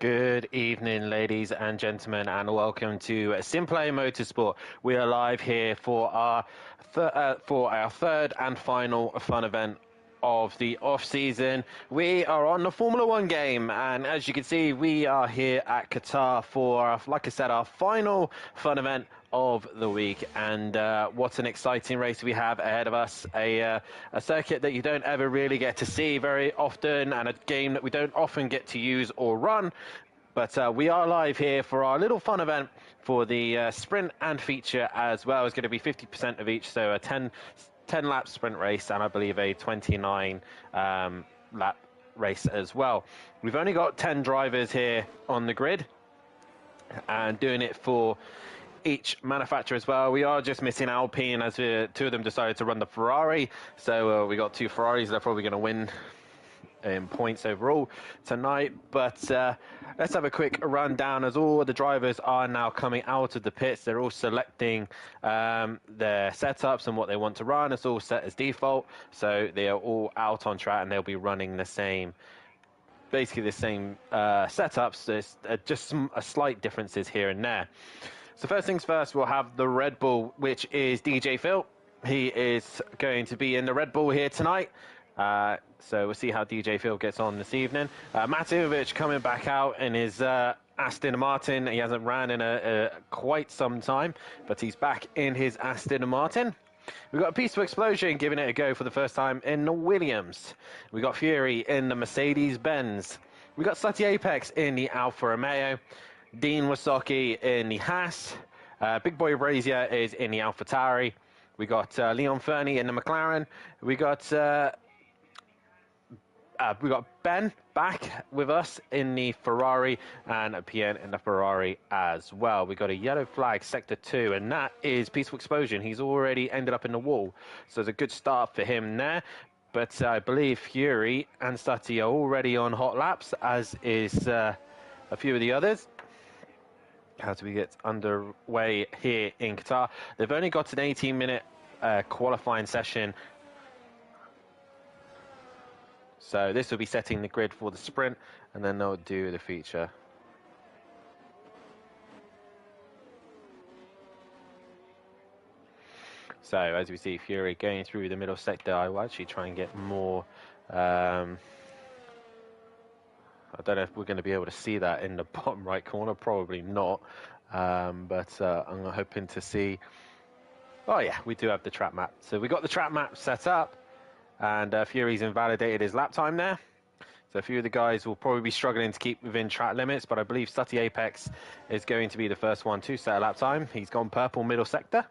Good evening, ladies and gentlemen, and welcome to SimPlay Motorsport. We are live here for our third and final fun event of the off season. We are on the Formula One game, and as you can see, we are here at Qatar for, like I said, our final fun event of the week. And what an exciting race we have ahead of us, a circuit that you don't ever really get to see very often, and a game that we don't often get to use or run. But we are live here for our little fun event for the sprint and feature as well. It's going to be 50% of each, so a 10 lap sprint race, and I believe a 29 lap race as well. We've only got 10 drivers here on the grid, and doing it for each manufacturer as well. We are just missing Alpine, as two of them decided to run the Ferrari, so we got two Ferraris. They're probably going to win in points overall tonight. But let's have a quick rundown, as all the drivers are now coming out of the pits. They're all selecting their setups and what they want to run. It's all set as default, so they are all out on track, and they'll be running the same, basically the same setups. There's just some slight differences here and there. So first things first, we'll have the Red Bull, which is DJ Phil. He is going to be in the Red Bull here tonight. So we'll see how DJ Phil gets on this evening. Matimovic coming back out in his Aston Martin. He hasn't ran in quite some time, but he's back in his Aston Martin. We've got a Peaceful Explosion giving it a go for the first time in the Williams. We got Fury in the Mercedes-Benz. We got Slutty Apex in the Alfa Romeo. Dean Wasocki in the Haas. Big Boy Brazier is in the AlphaTauri. We got Leon Fernie in the McLaren. We got Ben back with us in the Ferrari, and PN in the Ferrari as well. We got a yellow flag, Sector 2, and that is Peaceful Explosion. He's already ended up in the wall, so it's a good start for him there. But I believe Fury and Slutty are already on hot laps, as is a few of the others. As we get underway here in Qatar, they've only got an 18-minute qualifying session, so this will be setting the grid for the sprint, and then they'll do the feature. So as we see Fury going through the middle sector, I will actually try and get more. I don't know if we're going to be able to see that in the bottom right corner. Probably not. But I'm hoping to see. Oh yeah, we do have the track map. So we got the track map set up, and Fury's invalidated his lap time there. So a few of the guys will probably be struggling to keep within track limits, but I believe Slutty Apex is going to be the first one to set a lap time. He's gone purple middle sector.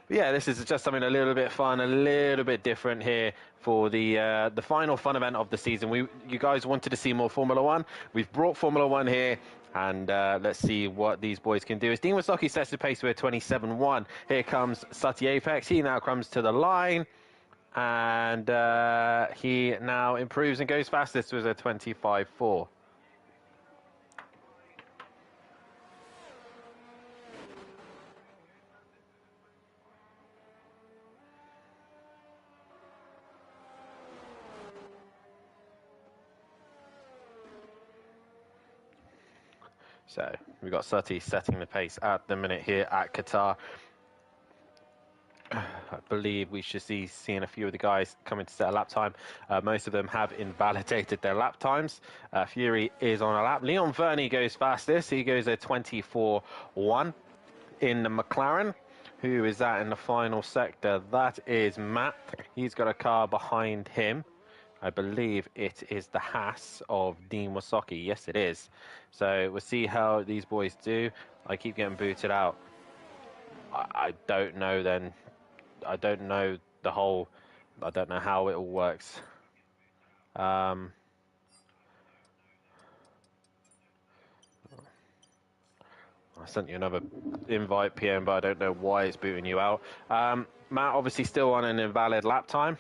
But yeah, this is just something a little bit fun, a little bit different here for the final fun event of the season. You guys wanted to see more Formula One. We've brought Formula One here, and let's see what these boys can do. As Dean Wasocki sets the pace with a 27.1. Here comes Slutty Apex. He now comes to the line, and he now improves and goes fastest with a 25.4. So we've got Slutty setting the pace at the minute here at Qatar. I believe we should see seeing a few of the guys coming to set a lap time. Most of them have invalidated their lap times. Fury is on a lap. Leon Fernie goes fastest. He goes a 24.1 in the McLaren. Who is that in the final sector? That is Matt. He's got a car behind him. I believe it is the Haas of Dean Wasocki. Yes, it is. So we'll see how these boys do. I keep getting booted out. I don't know then. I don't know the whole... I don't know how it all works. I sent you another invite, PM, but I don't know why it's booting you out. Matt obviously still on an invalid lap time.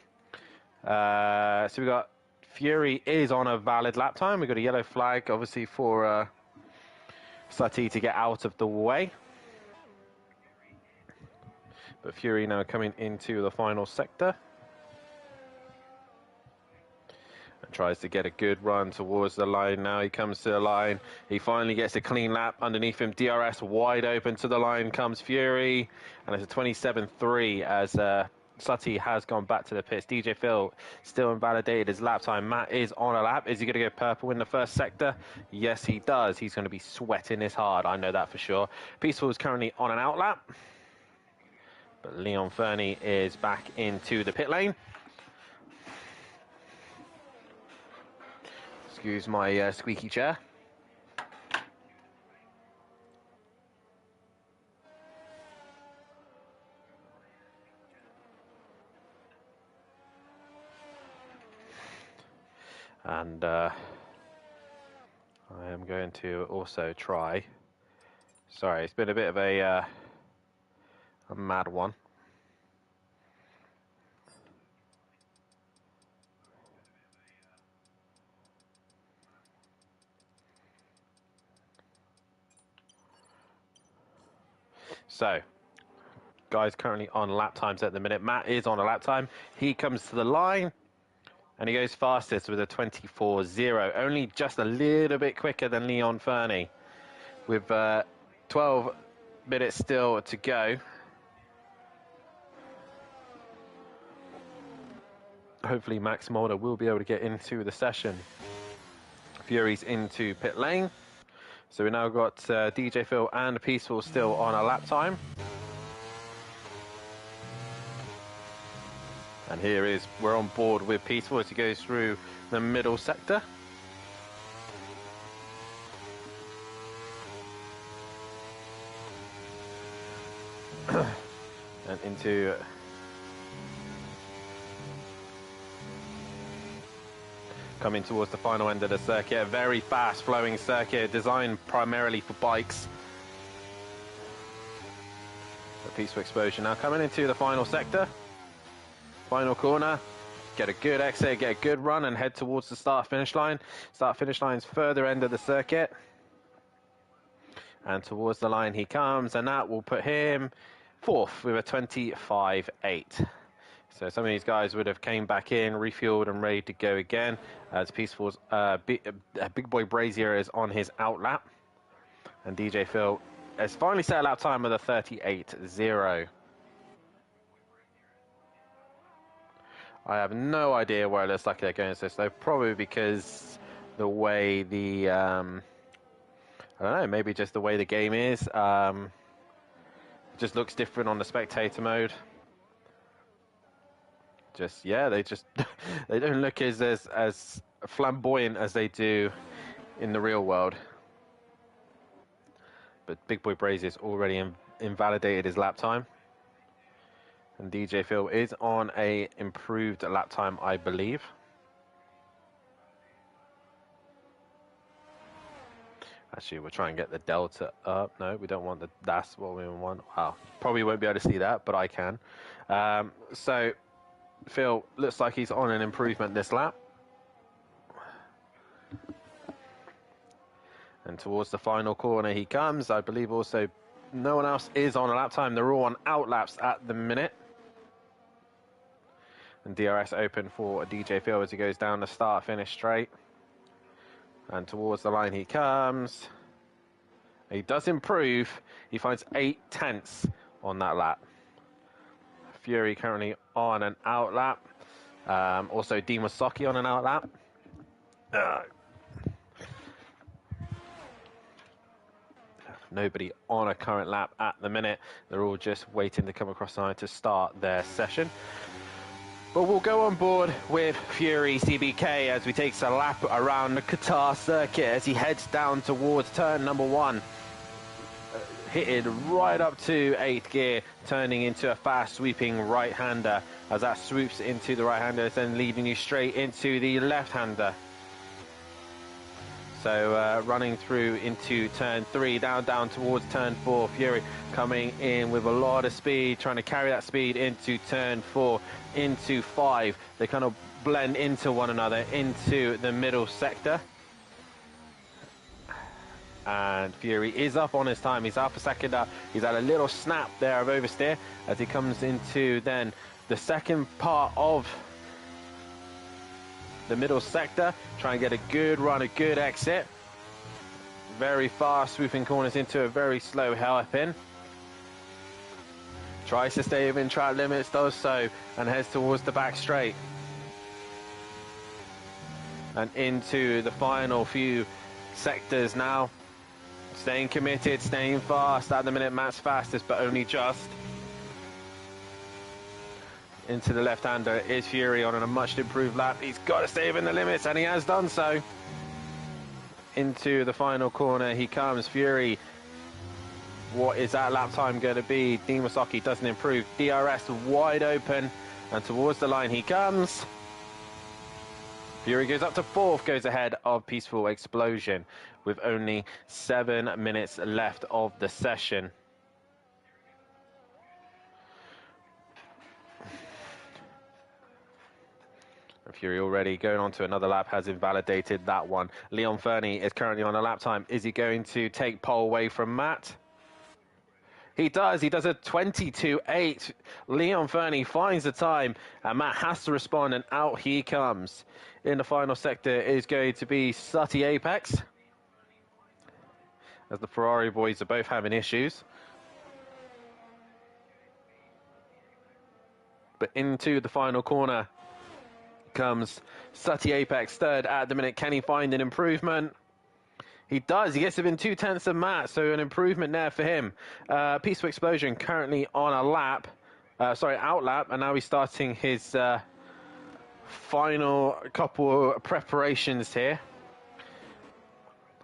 So we got Fury is on a valid lap time. We've got a yellow flag, obviously, for Slutty to get out of the way. But Fury now coming into the final sector. And Tries to get a good run towards the line. Now he comes to the line. He finally gets a clean lap. Underneath him, DRS wide open to the line comes Fury. And it's a 27.3 as Sutty has gone back to the pits. DJ Phil still invalidated his lap time. Matt is on a lap. Is he going to go purple in the first sector? Yes, he does. He's going to be sweating his hard. I know that for sure. Peaceful is currently on an out lap. But Leon Fernie is back into the pit lane. Excuse my squeaky chair. And I am going to also try. Sorry, it's been a bit of a mad one. So, guys currently on lap times at the minute. Matt is on a lap time. He comes to the line and he goes fastest with a 24.0. Only just a little bit quicker than Leon Fernie. With 12 minutes still to go. Hopefully Max Mulder will be able to get into the session. Fury's into pit lane. So we now got DJ Phil and Peaceful still on a lap time. And we're on board with Peaceful as he goes through the middle sector. And into coming towards the final end of the circuit. A very fast flowing circuit designed primarily for bikes. A peaceful exposure now coming into the final sector. Final corner. Get a good exit, get a good run and head towards the start-finish line. Start-finish line's further end of the circuit. And towards the line he comes, and that will put him fourth with a 25.8. So some of these guys would have came back in, refueled and ready to go again. As Peaceful's Big Boy Brazier is on his out lap. And DJ Phil has finally set a lap time with a 38.0. I have no idea where it looks like they're going to this though. Probably because the way the, I don't know, maybe just the way the game is. It just looks different on the spectator mode. Yeah, they don't look as flamboyant as they do in the real world. But Big Boy Brazier's already invalidated his lap time. And DJ Phil is on a improved lap time, I believe. Actually, we'll try and get the delta up. No, we don't want that's what we want. Wow, probably won't be able to see that, but I can. So Phil looks like he's on an improvement this lap. And towards the final corner he comes. I believe also no one else is on a lap time. They're all on out laps at the minute. And DRS open for DJ Phil as he goes down the start-finish straight. And towards the line he comes. He does improve. He finds 0.8 on that lap. Fury currently on an out lap. Also Dean Wasaki on an out lap. Nobody on a current lap at the minute. They're all just waiting to come across the line to start their session. But we'll go on board with Fury CBK as we take a lap around the Qatar circuit as he heads down towards turn number 1. Hitted right up to 8th gear, turning into a fast sweeping right-hander. As that swoops into the right-hander, it's then leading you straight into the left-hander. So running through into turn 3, down towards turn 4. Fury coming in with a lot of speed, trying to carry that speed into turn 4, into 5. They kind of blend into one another into the middle sector. And Fury is up on his time. He's up a second up. He's had a little snap there of oversteer as he comes into then the second part of the middle sector. Try and get a good run, a good exit. Very fast, swooping corners into a very slow hairpin. Tries to stay within track limits, does so, and heads towards the back straight. And into the final few sectors now. Staying committed, staying fast. At the minute, Matt's fastest, but only just. Into the left-hander is Fury on a much improved lap. He's got to stay within the limits, and he has done so. Into the final corner he comes. Fury, what is that lap time going to be? Dean Wasaki doesn't improve. DRS wide open, and towards the line he comes. Fury goes up to 4th, goes ahead of Peaceful Explosion with only 7 minutes left of the session. Fury already going on to another lap, has invalidated that one. Leon Fernie is currently on a lap time. Is he going to take pole away from Matt? He does. He does a 22.8. Leon Fernie finds the time, and Matt has to respond, and out he comes. In the final sector is going to be Sutty Apex, as the Ferrari boys are both having issues. But into the final corner comes Sutty Apex, 3rd at the minute. Can he find an improvement? He does. He gets within 0.2 of Matt, so an improvement there for him. Peaceful Explosion currently on a lap, out lap, and now he's starting his final couple preparations here.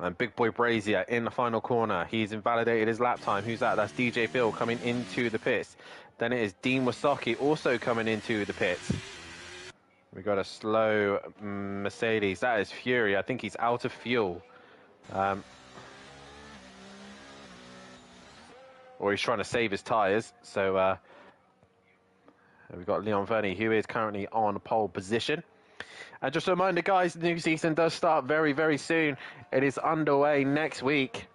And Big Boy Brazier in the final corner. He's invalidated his lap time. Who's that? That's DJ Phil coming into the pits. Then it is Dean Wasaki also coming into the pits. We got a slow Mercedes. That is Fury. I think he's out of fuel. Or he's trying to save his tyres. So we've got Leon Fernie, who is currently on pole position. And just a reminder, guys, the new season does start very, very soon. It is underway next week.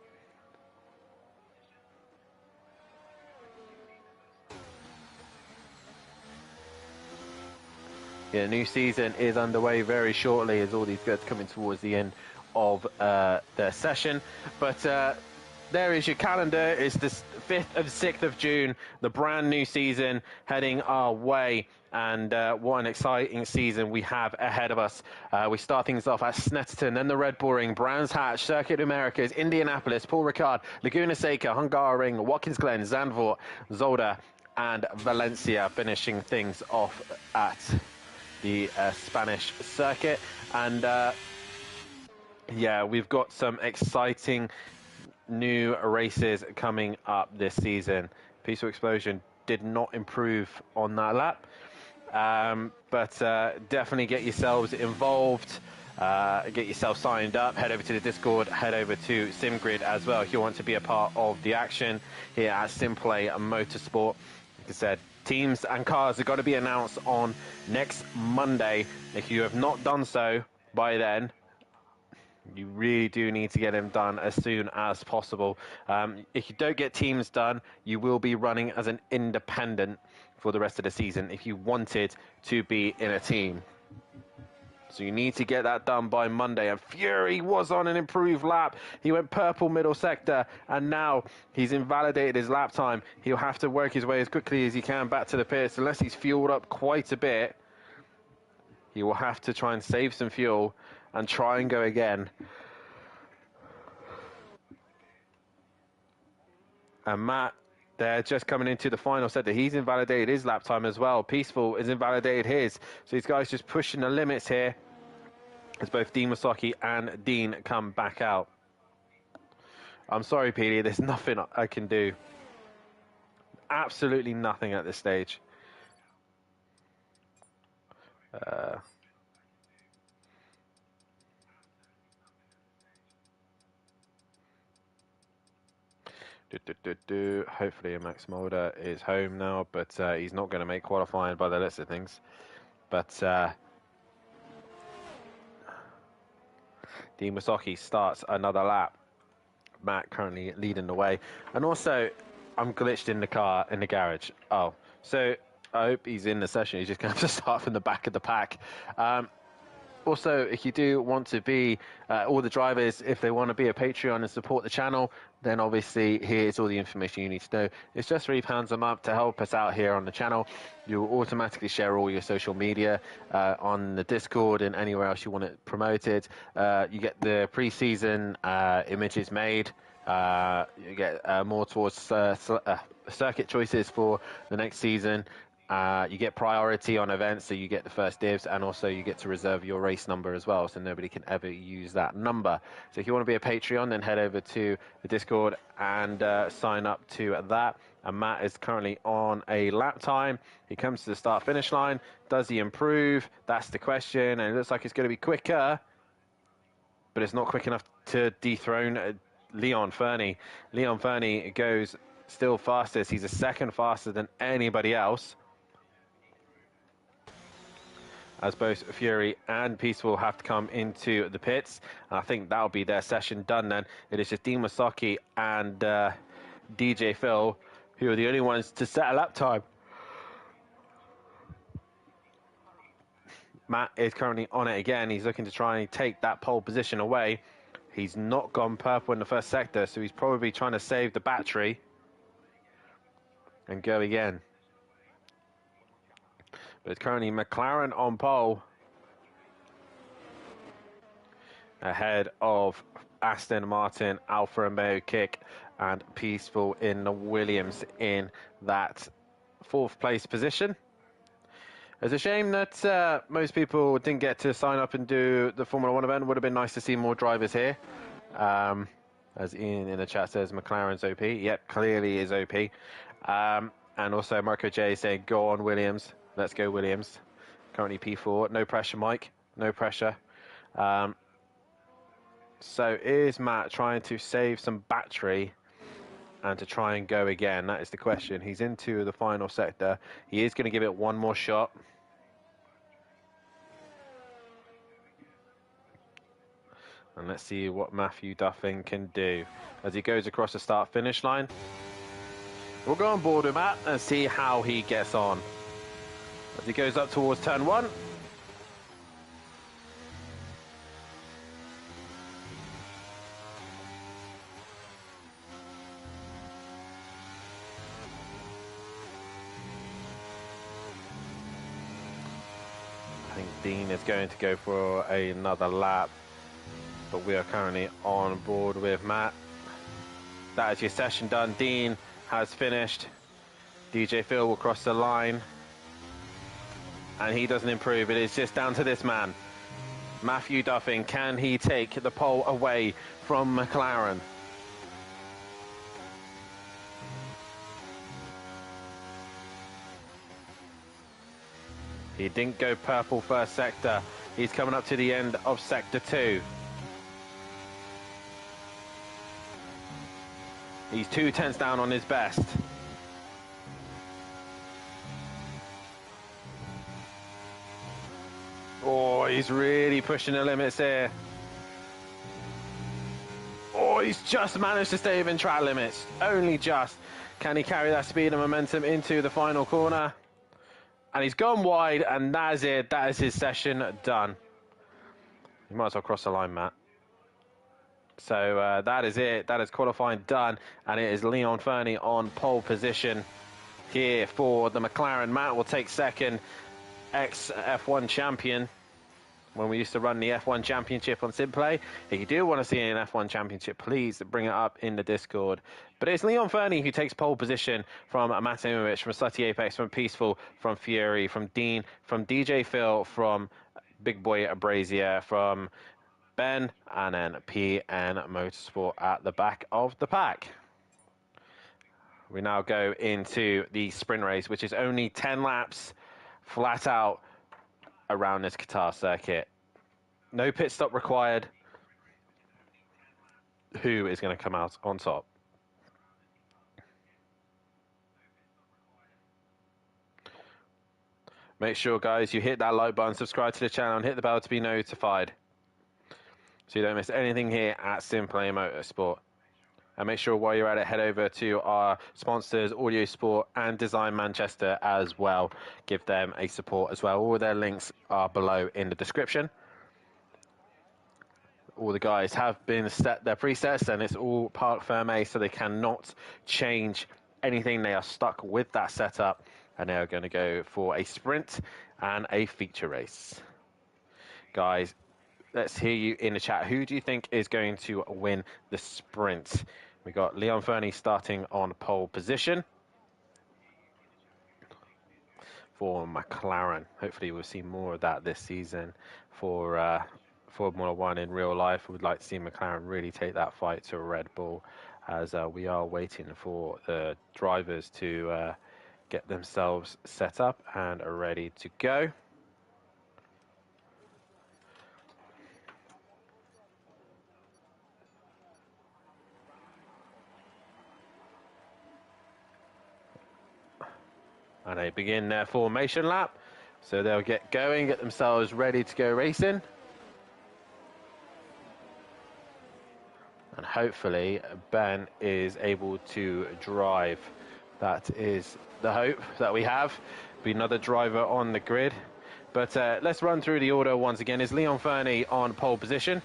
Yeah, new season is underway very shortly, as all these guys coming towards the end of their session. But there is your calendar. It's the 5th of 6th of June, the brand new season heading our way. And what an exciting season we have ahead of us. We start things off at Snetterton, then the Red Bull Ring, Brands Hatch, Circuit Americas, Indianapolis, Paul Ricard, Laguna Seca, Hungaroring, Watkins Glen, Zandvoort, Zolder, and Valencia, finishing things off at the Spanish circuit. And yeah, we've got some exciting new races coming up this season. Peaceful Explosion did not improve on that lap, but definitely get yourselves involved, get yourself signed up, head over to the Discord, head over to SimGrid as well if you want to be a part of the action here at SimPlay Motorsport. Like I said, teams and cars are going to be announced on next Monday. If you have not done so by then, you really do need to get them done as soon as possible. If you don't get teams done, you will be running as an independent for the rest of the season if you wanted to be in a team. So you need to get that done by Monday. And Fury was on an improved lap. He went purple middle sector, and now he's invalidated his lap time. He'll have to work his way as quickly as he can back to the pits. Unless he's fueled up quite a bit, he will have to try and save some fuel and try and go again. And Matt, they're just coming into the final sector. He's invalidated his lap time as well. Peaceful has invalidated his. So these guys just pushing the limits here as both Dean Wasaki and Dean come back out. I'm sorry, Petey, there's nothing I can do. Absolutely nothing at this stage. Hopefully Max Mulder is home now, but he's not going to make qualifying by the list of things. But Dean Wasaki starts another lap. Matt currently leading the way. And also, I'm glitched in the car, in the garage. Oh, so I hope he's in the session. He's just going to have to start from the back of the pack. Also, if you do want to be, all the drivers, if they want to be a Patreon and support the channel, then obviously here's all the information you need to know. It's just £3 a month to help us out here on the channel. You will automatically share all your social media on the Discord and anywhere else you want it promoted. You get the pre-season images made. You get more towards circuit choices for the next season. You get priority on events, so you get the first dibs, and also you get to reserve your race number as well, so nobody can ever use that number. So if you want to be a Patreon, then head over to the Discord and sign up to that. And Matt is currently on a lap time. He comes to the start-finish line. Does he improve? That's the question, and it looks like it's going to be quicker, but it's not quick enough to dethrone Leon Fernie. Leon Fernie goes still fastest. He's a second faster than anybody else, as both Fury and Peaceful have to come into the pits. And I think that'll be their session done then. It is just Dean Masaki and DJ Phil who are the only ones to set a lap time. Matt is currently on it again. He's looking to try and take that pole position away. He's not gone purple in the first sector, so he's probably trying to save the battery and go again. But it's currently McLaren on pole, ahead of Aston Martin, Alfa Romeo Kick, and Peaceful in the Williams in that fourth place position. It's a shame that most people didn't get to sign up and do the Formula One event. It would have been nice to see more drivers here. As Ian in the chat says, McLaren's OP. Yep, clearly is OP. And also Marco J saying, go on Williams. Let's go Williams. Currently P4. No pressure, Mike. No pressure. So is Matt trying to save some battery and to try and go again? That is the question. He's into the final sector. He is going to give it one more shot. And let's see what Matthew Duffin can do as he goes across the start-finish line. We'll go on board with Matt and see how he gets on as he goes up towards turn one. I think Dean is going to go for another lap, but we are currently on board with Matt. That is your session done. Dean has finished. DJ Phil will cross the line, and he doesn't improve. It is just down to this man, Matthew Duffin. Can he take the pole away from McLaren? He didn't go purple first sector. He's coming up to the end of sector 2. He's 2/10 down on his best. Oh, he's really pushing the limits here. Oh, he's just managed to stay within track limits. Only just. Can he carry that speed and momentum into the final corner? And he's gone wide, and that is it. That is his session done. You might as well cross the line, Matt. So that is it. That is qualifying done. And it is Leon Fernie on pole position here for the McLaren. Matt will take second, ex-F1 champion, when we used to run the F1 Championship on SimPlay. If you do want to see an F1 Championship, please bring it up in the Discord. But it's Leon Fernie who takes pole position from Matt Imovic, from Slutty Apex, from Peaceful, from Fury, from Dean, from DJ Phil, from Big Boy Brazier, from Ben, and then PN Motorsport at the back of the pack. We now go into the sprint race, which is only 10 laps flat out around this Qatar circuit. No pit stop required. Who is going to come out on top? Make sure, guys, you hit that like button, subscribe to the channel, and hit the bell to be notified, so you don't miss anything here at SimPlay Motorsport. And make sure while you're at it, head over to our sponsors, Audio Sport and Design Manchester as well. Give them a support as well. All their links are below in the description. all the guys have been set their presets, and it's all parc fermé, so they cannot change anything. They are stuck with that setup, and they are going to go for a sprint and a feature race. Guys, let's hear you in the chat. Who do you think is going to win the sprint? We got Leon Fernie starting on pole position for McLaren. Hopefully we'll see more of that this season for Formula One in real life. We'd like to see McLaren really take that fight to Red Bull, as we are waiting for the drivers to get themselves set up and are ready to go. And they begin their formation lap. So they'll get going, get themselves ready to go racing. And hopefully Ben is able to drive. That is the hope that we have. Be another driver on the grid. But let's run through the order once again. Is Leon Fernie on pole position?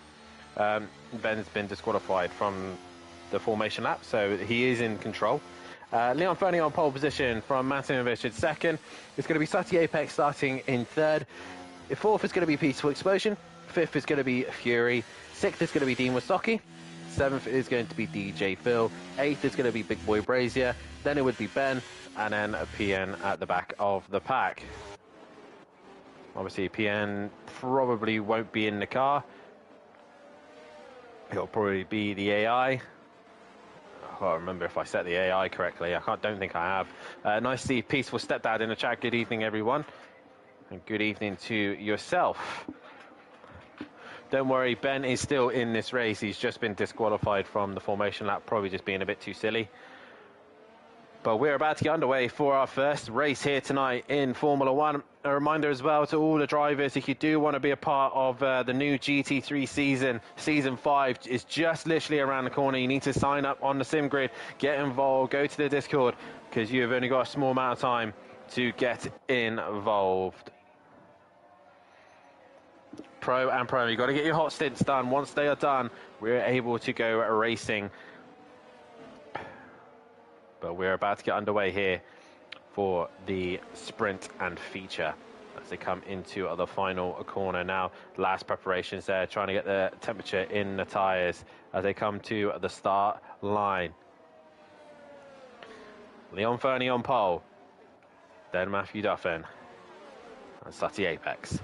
Ben's been disqualified from the formation lap, so he is in control. Leon Fernie on pole position from Matimovic in second. It's going to be Sati Apex starting in third. Fourth is going to be Peaceful Explosion. Fifth is going to be Fury. Sixth is going to be Dean Wasocki. Seventh is going to be DJ Phil. Eighth is going to be Big Boy Brazier. Then it would be Ben, and then a PN at the back of the pack. Obviously, PN probably won't be in the car. It'll probably be the AI. I can't remember if I set the AI correctly. Don't think I have. Nice to see Peaceful Stepdad in the chat. Good evening, everyone. And good evening to yourself. Don't worry, Ben is still in this race. He's just been disqualified from the formation lap, probably just being a bit too silly. But we're about to get underway for our first race here tonight in Formula One. A reminder as well to all the drivers, if you do want to be a part of the new GT3 season 5 is just literally around the corner. You need to sign up on the SimGrid, get involved, go to the Discord, because you've only got a small amount of time to get involved. Pro and Pro, you've got to get your hot stints done. Once they are done, we're able to go racing. But we're about to get underway here for the sprint and feature as they come into the final corner now. Last preparations there, trying to get the temperature in the tyres as they come to the start line. Leon Fernie on pole, then Matthew Duffin and Sati Apex.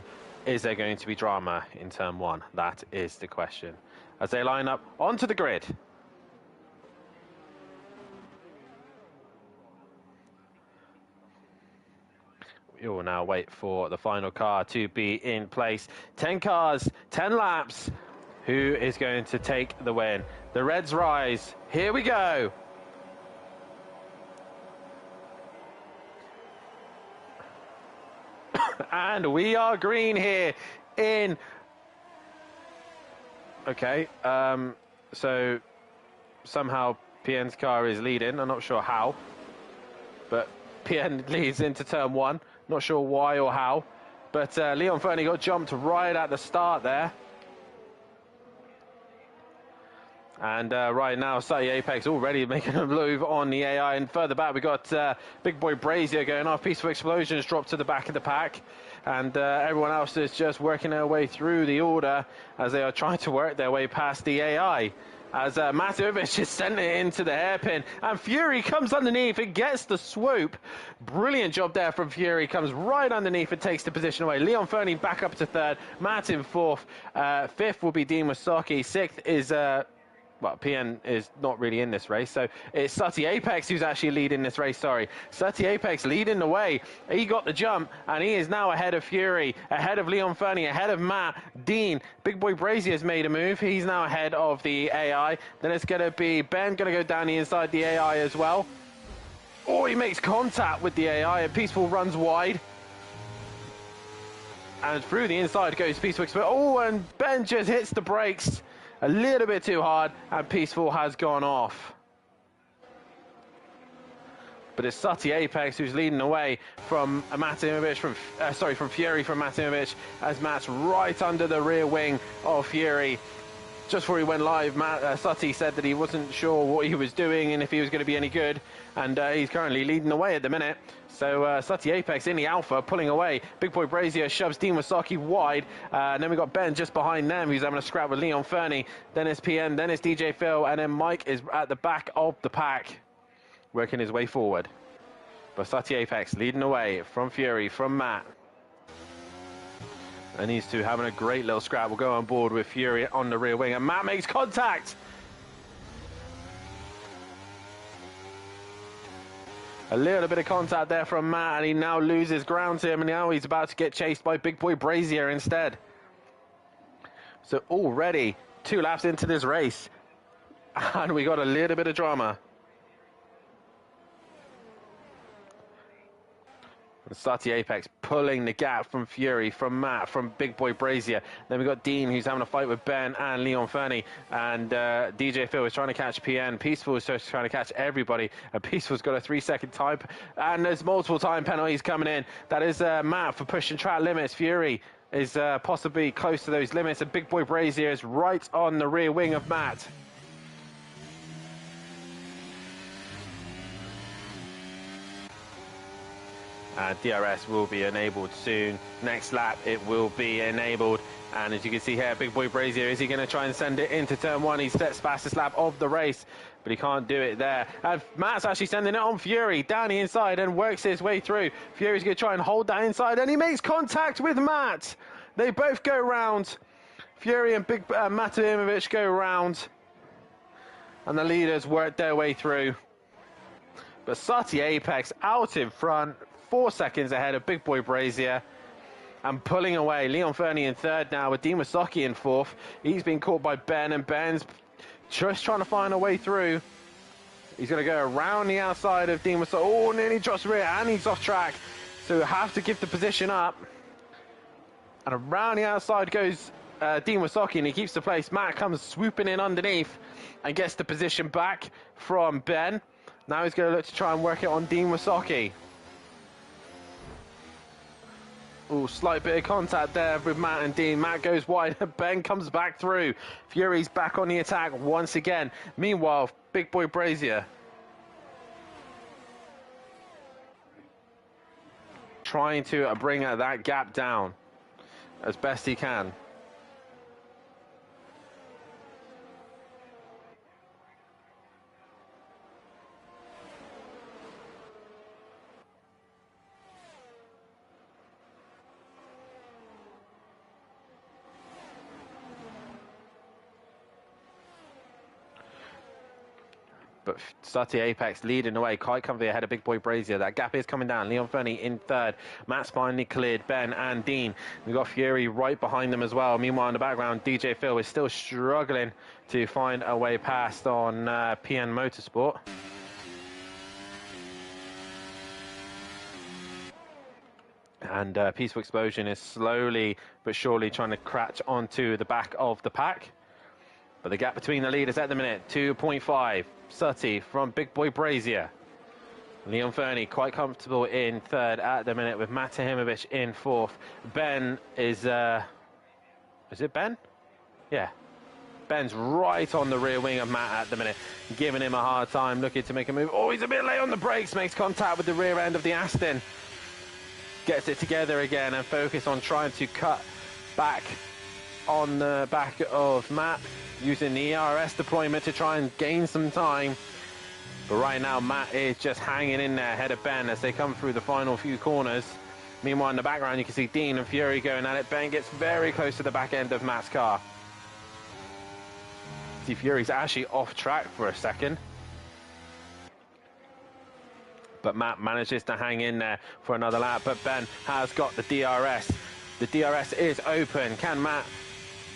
Is there going to be drama in turn one? That is the question. As they line up onto the grid. We will now wait for the final car to be in place. 10 cars, 10 laps. Who is going to take the win? The Reds rise. Here we go. And we are green here in... Okay, so somehow PN's car is leading. I'm not sure how, but PN leads into turn one. Not sure why or how, but Leon Fernie got jumped right at the start there. And right now, Sati Apex already making a move on the AI. And further back, we got Big Boy Brazier going off. Peaceful Explosions dropped to the back of the pack. And everyone else is just working their way through the order as they are trying to work their way past the AI. As Matimovic just sent it into the hairpin, and Fury comes underneath and gets the swoop. Brilliant job there from Fury, comes right underneath and takes the position away. Leon Fernie back up to third, Matt in fourth. Fifth will be Dean Wasocki. Sixth is well, PN is not really in this race, so it's Sati Apex who's actually leading this race, sorry. Sati Apex leading the way. He got the jump, and he is now ahead of Fury, ahead of Leon Fernie, ahead of Matt, Dean. Big Boy Brazier's made a move. He's now ahead of the AI. Then it's going to be Ben going to go down the inside the AI as well. Oh, he makes contact with the AI, and Peaceful runs wide. And through the inside goes Peaceful Explosion. Oh, and Ben just hits the brakes a little bit too hard, and Peaceful has gone off. But it's Sati Apex who's leading away from Matimovic, from Fury from Matimovic, as Matt's right under the rear wing of Fury. just before he went live, Matt Sutty said that he wasn't sure what he was doing and if he was going to be any good, and he's currently leading the way at the minute. So Sutty Apex in the Alpha, pulling away. Big Boy Brazier shoves Dean Wasaki wide, and then we got Ben just behind them, who's having a scrap with Leon Fernie. Then it's PN, then it's DJ Phil, and then Mike is at the back of the pack, working his way forward. But Sutty Apex leading away from Fury, from Matt. And these two having a great little scrap. We'll go on board with Fury on the rear wing, and Matt makes contact. A little bit of contact there from Matt, and he now loses ground to him, and now he's about to get chased by Big Boy Brazier instead. So already 2 laps into this race, and we got a little bit of drama. Sutty Apex pulling the gap from Fury, from Matt, from Big Boy Brazier. Then we got Dean, who's having a fight with Ben and Leon Fernie. And DJ Phil is trying to catch PN. Peaceful is just trying to catch everybody. And Peaceful's got a 3-second time. And there's multiple time penalties coming in. That is Matt for pushing track limits. Fury is possibly close to those limits. And Big Boy Brazier is right on the rear wing of Matt. DRS will be enabled soon. Next lap it will be enabled, and as you can see here, Big Boy Brazier, is he going to try and send it into turn 1? He sets fastest lap of the race, but he can't do it there. And Matt's actually sending it on Fury down the inside and works his way through. Fury's going to try and hold that inside, and he makes contact with Matt. They both go round. Fury and Big Matimovic go round, and the leaders work their way through. But Sutty Apex out in front, 4 seconds ahead of Big Boy Brazier, and pulling away. Leon Fernie in third now, with Dean Wasaki in fourth. He's been caught by Ben, and Ben's just trying to find a way through. He's going to go around the outside of Dean Wasaki. Oh, nearly drops rear, and he's off track. So have to give the position up. And around the outside goes Dean Wasaki, and he keeps the place. Matt comes swooping in underneath and gets the position back from Ben. Now he's going to look to try and work it on Dean Wasaki. Oh, slight bit of contact there with Matt and Dean. Matt goes wide, Ben comes back through. Fury's back on the attack once again. Meanwhile, Big Boy Brazier trying to bring that gap down as best he can. But Sutty Apex leading the way, quite comfy ahead of Big Boy Brazier. That gap is coming down. Leon Fernie in third. Matt's finally cleared Ben and Dean. We've got Fury right behind them as well. Meanwhile, in the background, DJ Phil is still struggling to find a way past on PN Motorsport. And Peaceful Explosion is slowly but surely trying to crash onto the back of the pack. But the gap between the leaders at the minute, 2.5. Sutty from Big Boy Brazier. Leon Fernie quite comfortable in third at the minute, with Matimovic in fourth. Ben is it Ben? Yeah. Ben's right on the rear wing of Matt at the minute, giving him a hard time, looking to make a move. Oh, he's a bit late on the brakes, makes contact with the rear end of the Aston. Gets it together again and focus on trying to cut back on the back of Matt, using the ERS deployment to try and gain some time. But right now, Matt is just hanging in there ahead of Ben as they come through the final few corners. Meanwhile, in the background, you can see Dean and Fury going at it. Ben gets very close to the back end of Matt's car. See, Fury's actually off track for a second. But Matt manages to hang in there for another lap. But Ben has got the DRS. The DRS is open. Can Matt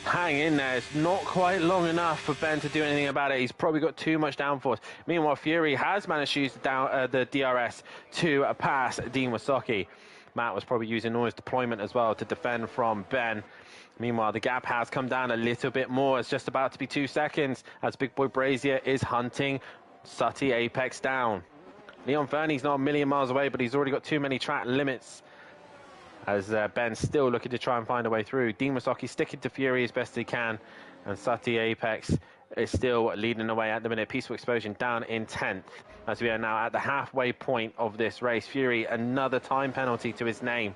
hang in there? It's not quite long enough for Ben to do anything about it. He's probably got too much downforce. Meanwhile, Fury has managed to use the DRS to pass Dean Wasaki. Matt was probably using noise deployment as well to defend from Ben. Meanwhile, the gap has come down a little bit more. It's just about to be 2 seconds as Big Boy Brazier is hunting Sutty Apex down. Leon Fernie's not a million miles away, but he's already got too many track limits, as Ben's still looking to try and find a way through. Dean Wasaki sticking to Fury as best he can, And Sati Apex is still leading the way at the minute. Peaceful Explosion down in 10th as we are now at the halfway point of this race. Fury, another time penalty to his name.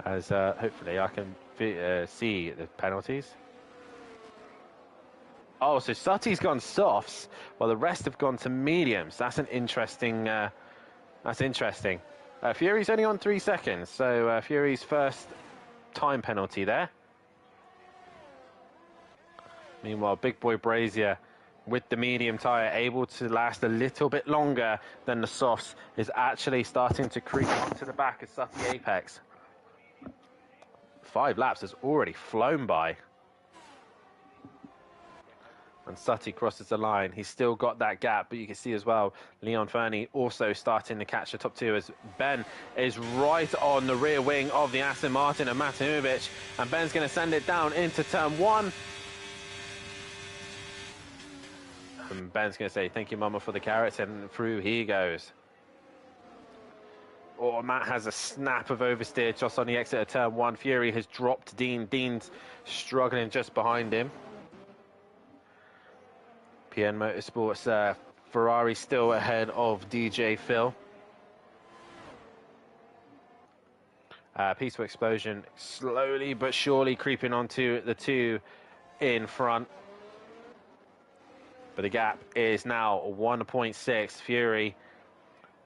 As hopefully I can see the penalties. Oh, so Sati's gone softs, while the rest have gone to mediums. That's an interesting. That's interesting. Fury's only on 3 seconds, so Fury's first time penalty there. Meanwhile, Big Boy Brazier with the medium tyre able to last a little bit longer than the softs is actually starting to creep onto the back of Sati Apex. 5 laps has already flown by. And Sati crosses the line. He's still got that gap, but you can see as well, Leon Fernie also starting to catch the top 2 as Ben is right on the rear wing of the Aston Martin and Matimovic. And Ben's going to send it down into turn 1. And Ben's going to say, thank you, Mama, for the carrots, and through he goes. Oh, Matt has a snap of oversteer just on the exit of turn 1. Fury has dropped Dean. Dean's struggling just behind him. PN Motorsports, Ferrari still ahead of DJ Phil. Peaceful Explosion slowly but surely creeping onto the 2 in front. But the gap is now 1.6. Fury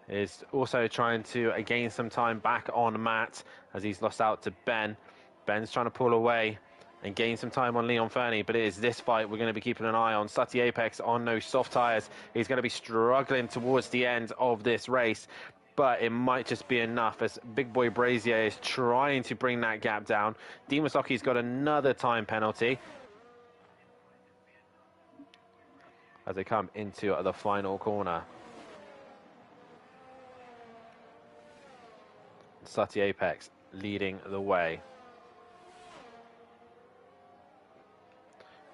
is also trying to gain some time back on Matt as he's lost out to Ben. Ben's trying to pull away and gain some time on Leon Fernie, but it is this fight we're going to be keeping an eye on. Sati Apex on no soft tyres. He's going to be struggling towards the end of this race, but it might just be enough as Big Boy Brazier is trying to bring that gap down. Dean Wasoki's got another time penalty as they come into the final corner. Sati Apex leading the way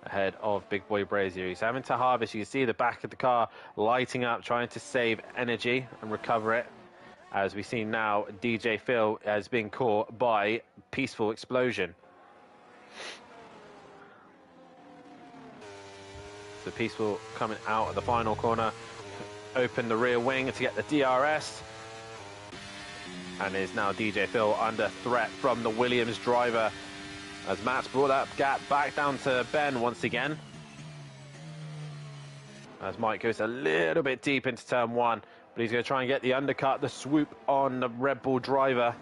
ahead of Big Boy Brazier. He's having to harvest. You can see the back of the car lighting up, trying to save energy and recover it. As we see now, DJ Phil has been caught by Peaceful Explosion. So Peaceful coming out of the final corner, open the rear wing to get the DRS. And is now DJ Phil under threat from the Williams driver as Matt's brought that gap back down to Ben once again. As Mike goes a little bit deep into turn 1, but he's going to try and get the undercut, the swoop on the Red Bull driver.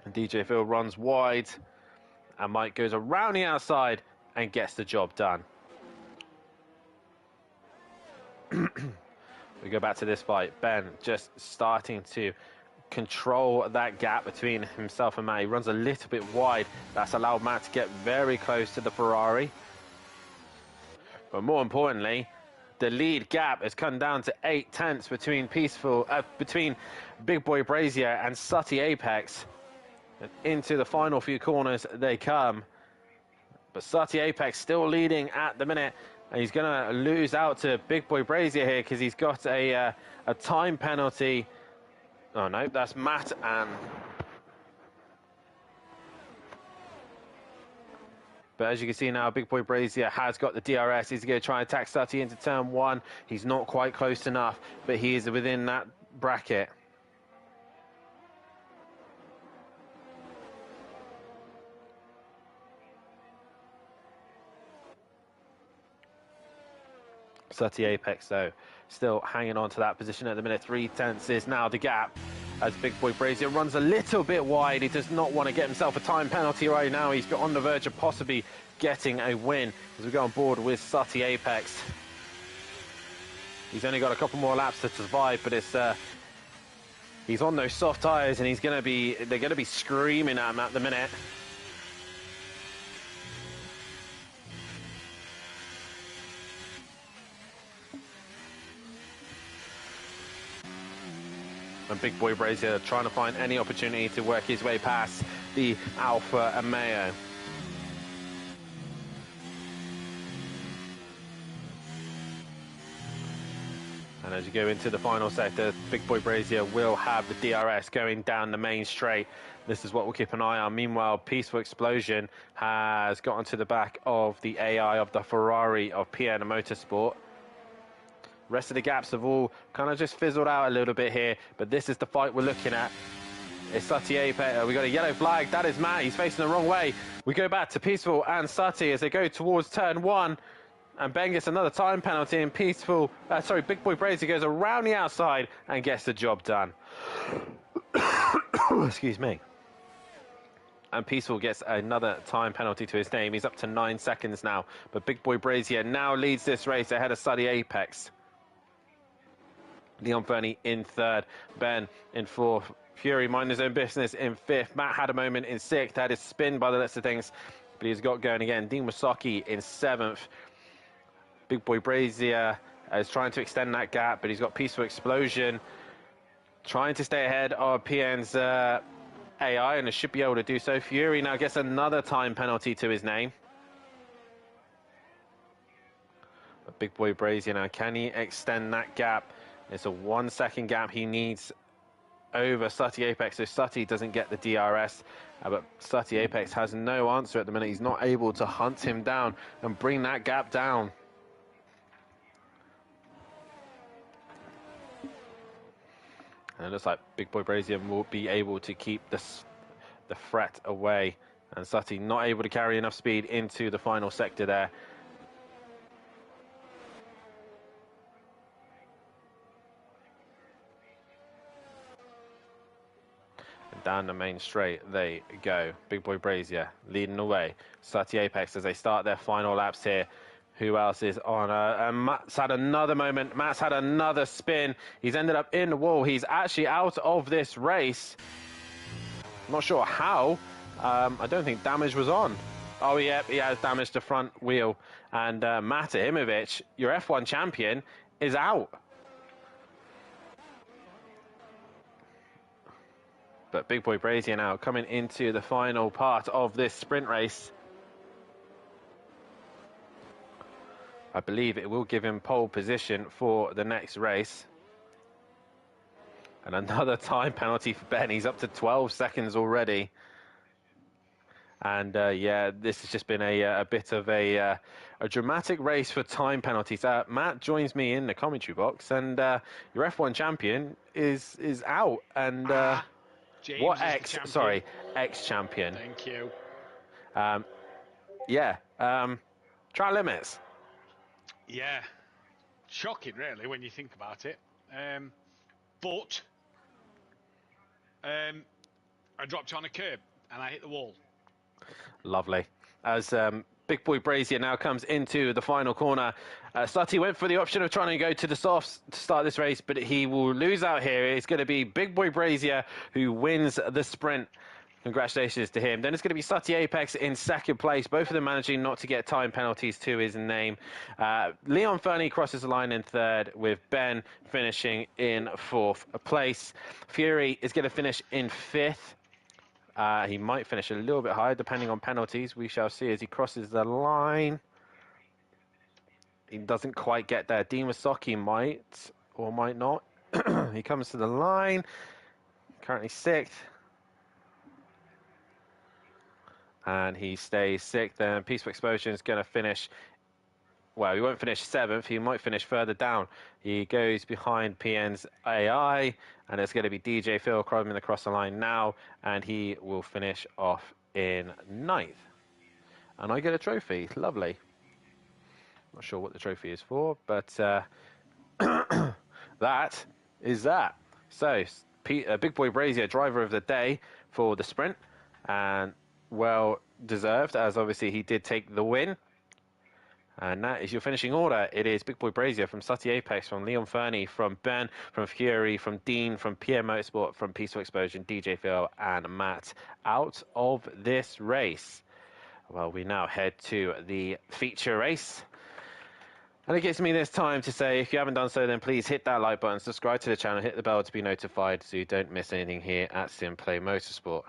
And DJ Phil runs wide, and Mike goes around the outside and gets the job done. We go back to this fight. Ben just starting to control that gap between himself and Matt. He runs a little bit wide. That's allowed Matt to get very close to the Ferrari. But more importantly, the lead gap has come down to 8 tenths between between Big Boy Brazier and Sati Apex. And into the final few corners they come. But Sati Apex still leading at the minute. And he's going to lose out to Big Boy Brazier here because he's got a time penalty. Oh, no, that's Matt and... But as you can see now, Big Boy Brazier has got the DRS. He's going to try and attack Sati into turn 1. He's not quite close enough, but he is within that bracket. Sati Apex, though, still hanging on to that position at the minute. 3 tenths is now the gap as Big Boy Brazier runs a little bit wide. He does not want to get himself a time penalty right now. He's on the verge of possibly getting a win as we go on board with Sati Apex. He's only got a couple more laps to survive, but it's he's on those soft tyres and they're going to be screaming at him at the minute. And Big Boy Brazier trying to find any opportunity to work his way past the Alfa Romeo. And as you go into the final sector, Big Boy Brazier will have the DRS going down the main straight. This is what we'll keep an eye on. Meanwhile, Peaceful Explosion has got onto the back of the AI of the Ferrari of PN Motorsport. Rest of the gaps have all kind of just fizzled out a little bit here, but this is the fight we're looking at. It's Sutty Apex. We got a yellow flag. That is Matt. He's facing the wrong way. We go back to Peaceful and Sutty as they go towards turn 1. And Ben gets another time penalty, and Big Boy Brazier goes around the outside and gets the job done. Excuse me. And Peaceful gets another time penalty to his name. He's up to 9 seconds now. But Big Boy Brazier now leads this race ahead of Sutty Apex. Leon Fernie in 3rd. Ben in 4th. Fury minding his own business in 5th. Matt had a moment in 6th. Had his spin by the looks of things, but he's got going again. Dean Wasaki in 7th. Big Boy Brazier is trying to extend that gap, but he's got Peaceful Explosion trying to stay ahead of PN's AI, and it should be able to do so. Fury now gets another time penalty to his name. But Big Boy Brazier now, can he extend that gap? It's a 1 second gap he needs over Sutty Apex, so Sutty doesn't get the DRS, but Sutty Apex has no answer at the minute. He's not able to hunt him down and bring that gap down. And it looks like Big Boy Brazier will be able to keep the threat away, and Sutty not able to carry enough speed into the final sector there. Down the main straight they go. Big Boy Brazier leading the way. Sutty Apex as they start their final laps here. Who else is on? And Matt's had another moment. Matt's had another spin. He's ended up in the wall. He's actually out of this race. Not sure how. I don't think damage was on. Oh, yeah, he has damaged the front wheel. And Matt Imovic, your F1 champion, is out. But Big Boy Brazier now coming into the final part of this sprint race. I believe it will give him pole position for the next race. And another time penalty for Ben. He's up to 12 seconds already. And yeah, this has just been a bit of a dramatic race for time penalties. Matt joins me in the commentary box, and your F1 champion is out. And James what ex-champion? Thank you. Yeah, track limits. Yeah, shocking, really, when you think about it. But I dropped on a curb and I hit the wall. Lovely. As Big Boy Brazier now comes into the final corner. Sutty went for the option of trying to go to the softs to start this race, but he will lose out here. It's going to be Big Boy Brazier who wins the sprint. Congratulations to him. Then it's going to be Sutty Apex in 2nd place, both of them managing not to get time penalties to his name. Leon Fernie crosses the line in 3rd, with Ben finishing in 4th place. Fury is going to finish in 5th. He might finish a little bit higher depending on penalties. We shall see as he crosses the line. He doesn't quite get there. Dean Wasaki might or might not. He comes to the line. Currently 6th. And he stays 6th. Then Peaceful Explosion is going to finish. Well, he won't finish 7th. He might finish further down. He goes behind PN's AI, and it's going to be DJ Phil coming across the line now, and he will finish off in 9th. And I get a trophy. Lovely. Not sure what the trophy is for, but that is that. So, Big Boy Brazier, driver of the day for the sprint, and well deserved, as obviously he did take the win. And that is your finishing order. It is Big Boy Brazier from Sutty Apex, from Leon Fernie, from Ben, from Fury, from Dean, from PM Motorsport, from Peaceful Explosion, DJ Phil, and Matt out of this race. Well, we now head to the feature race. And it gives me this time to say, if you haven't done so, then please hit that like button, subscribe to the channel, hit the bell to be notified so you don't miss anything here at SimPlay Motorsport.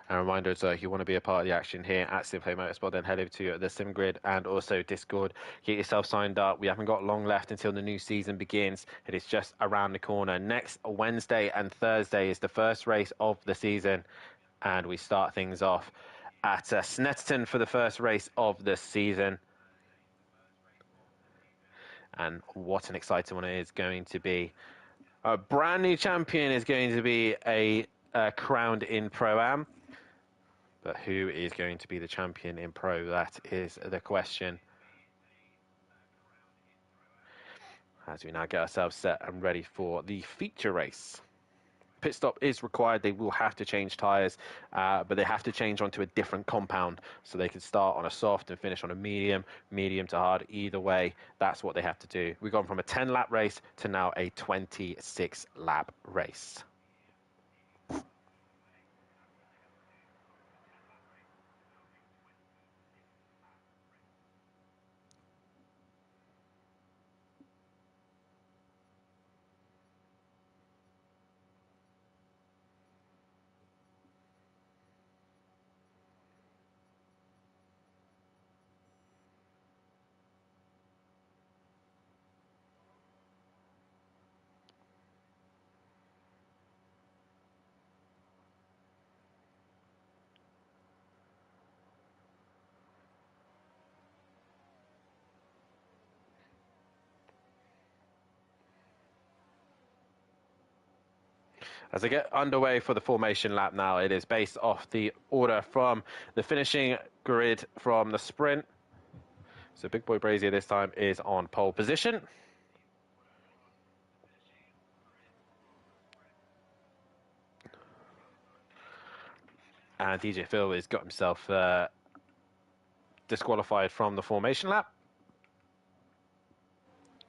A reminder, so if you want to be a part of the action here at SimPlay Motorsport, then head over to the Sim Grid and also Discord. Get yourself signed up. We haven't got long left until the new season begins. It is just around the corner. Next Wednesday and Thursday is the first race of the season, and we start things off at Snetterton for the first race of the season. And what an exciting one it is going to be. A brand new champion is going to be a crowned in Pro-Am. But who is going to be the champion in Pro? That is the question. As we now get ourselves set and ready for the feature race. Pit stop is required. They will have to change tyres, but they have to change onto a different compound. So they can start on a soft and finish on a medium to hard. Either way, that's what they have to do. We've gone from a 10-lap race to now a 26-lap race. As I get underway for the formation lap now, it is based off the order from the finishing grid from the sprint. So Big Boy Brazier this time is on pole position. And DJ Phil has got himself disqualified from the formation lap.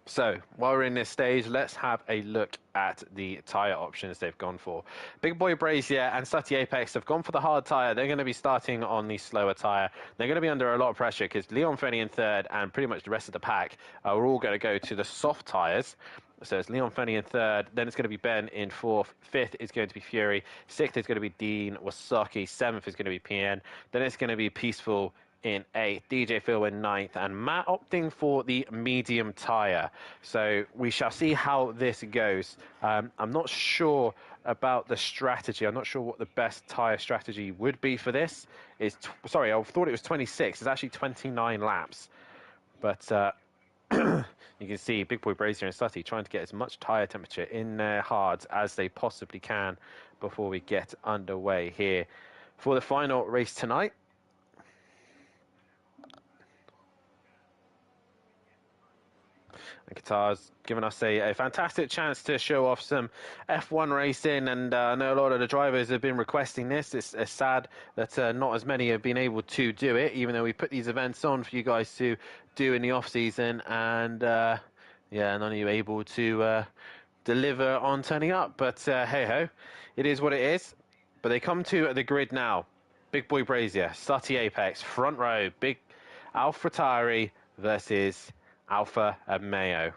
So, while we're in this stage, let's have a look at the tyre options they've gone for. Big Boy Brazier and Sutty Apex have gone for the hard tyre. They're going to be starting on the slower tyre. They're going to be under a lot of pressure because Leon Fenny in third and pretty much the rest of the pack are all going to go to the soft tyres. So it's Leon Fenny in third, then it's going to be Ben in fourth, fifth is going to be Fury, sixth is going to be Dean Wasaki, seventh is going to be PN, then it's going to be Peaceful in eighth, DJ Phil in ninth, and Matt opting for the medium tyre. So we shall see how this goes. I'm not sure about the strategy. I'm not sure what the best tyre strategy would be for this. Sorry, I thought it was 26. It's actually 29 laps. But you can see Big Boy Brazier and Sutty trying to get as much tyre temperature in their hards as they possibly can before we get underway here for the final race tonight. And Qatar's given us a fantastic chance to show off some F1 racing, and I know a lot of the drivers have been requesting this. It's sad that not as many have been able to do it, even though we put these events on for you guys to do in the off-season, and yeah, none of you able to deliver on turning up. But hey-ho, it is what it is. But they come to the grid now. Big Boy Brazier, Sutty Apex, front row, Big AlphaTauri versus Alpha and Mayo.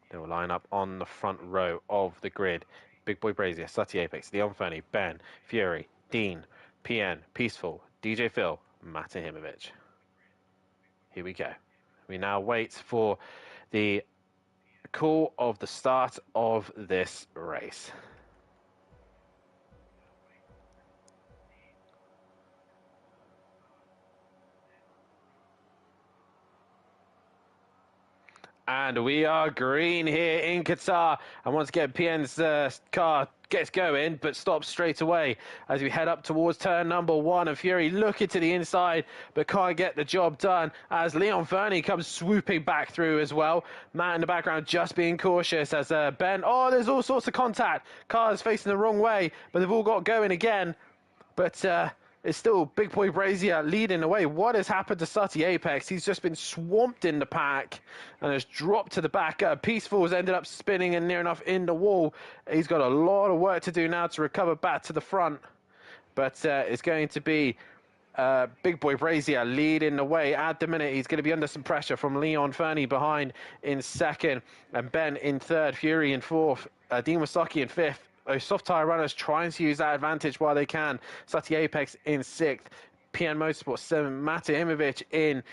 They will line up on the front row of the grid. Big Boy Brazier, Sutty Apex, Leon Fernie, Ben, Fury, Dean, PN, Peaceful, DJ Phil, Matahimovic. Here we go. We now wait for the call of the start of this race. And we are green here in Qatar. And once again, PN's car gets going, but stops straight away as we head up towards turn number one. And Fury looking to the inside, but can't get the job done as Leon Fernie comes swooping back through as well. Matt in the background just being cautious as Ben... Oh, there's all sorts of contact. Cars facing the wrong way, but they've all got going again. But... it's still Big Boy Brazier leading the way. What has happened to Sutty Apex? He's just been swamped in the pack and has dropped to the back. Peaceful's ended up spinning and near enough in the wall. He's got a lot of work to do now to recover back to the front. But it's going to be Big Boy Brazier leading the way. At the minute, he's going to be under some pressure from Leon Fernie behind in second. And Ben in third, Fury in fourth, Dean Wasaki in fifth. those soft tyre runners trying to use that advantage while they can. Sati Apex in 6th. PN Motorsport 7th. Mate Imovic in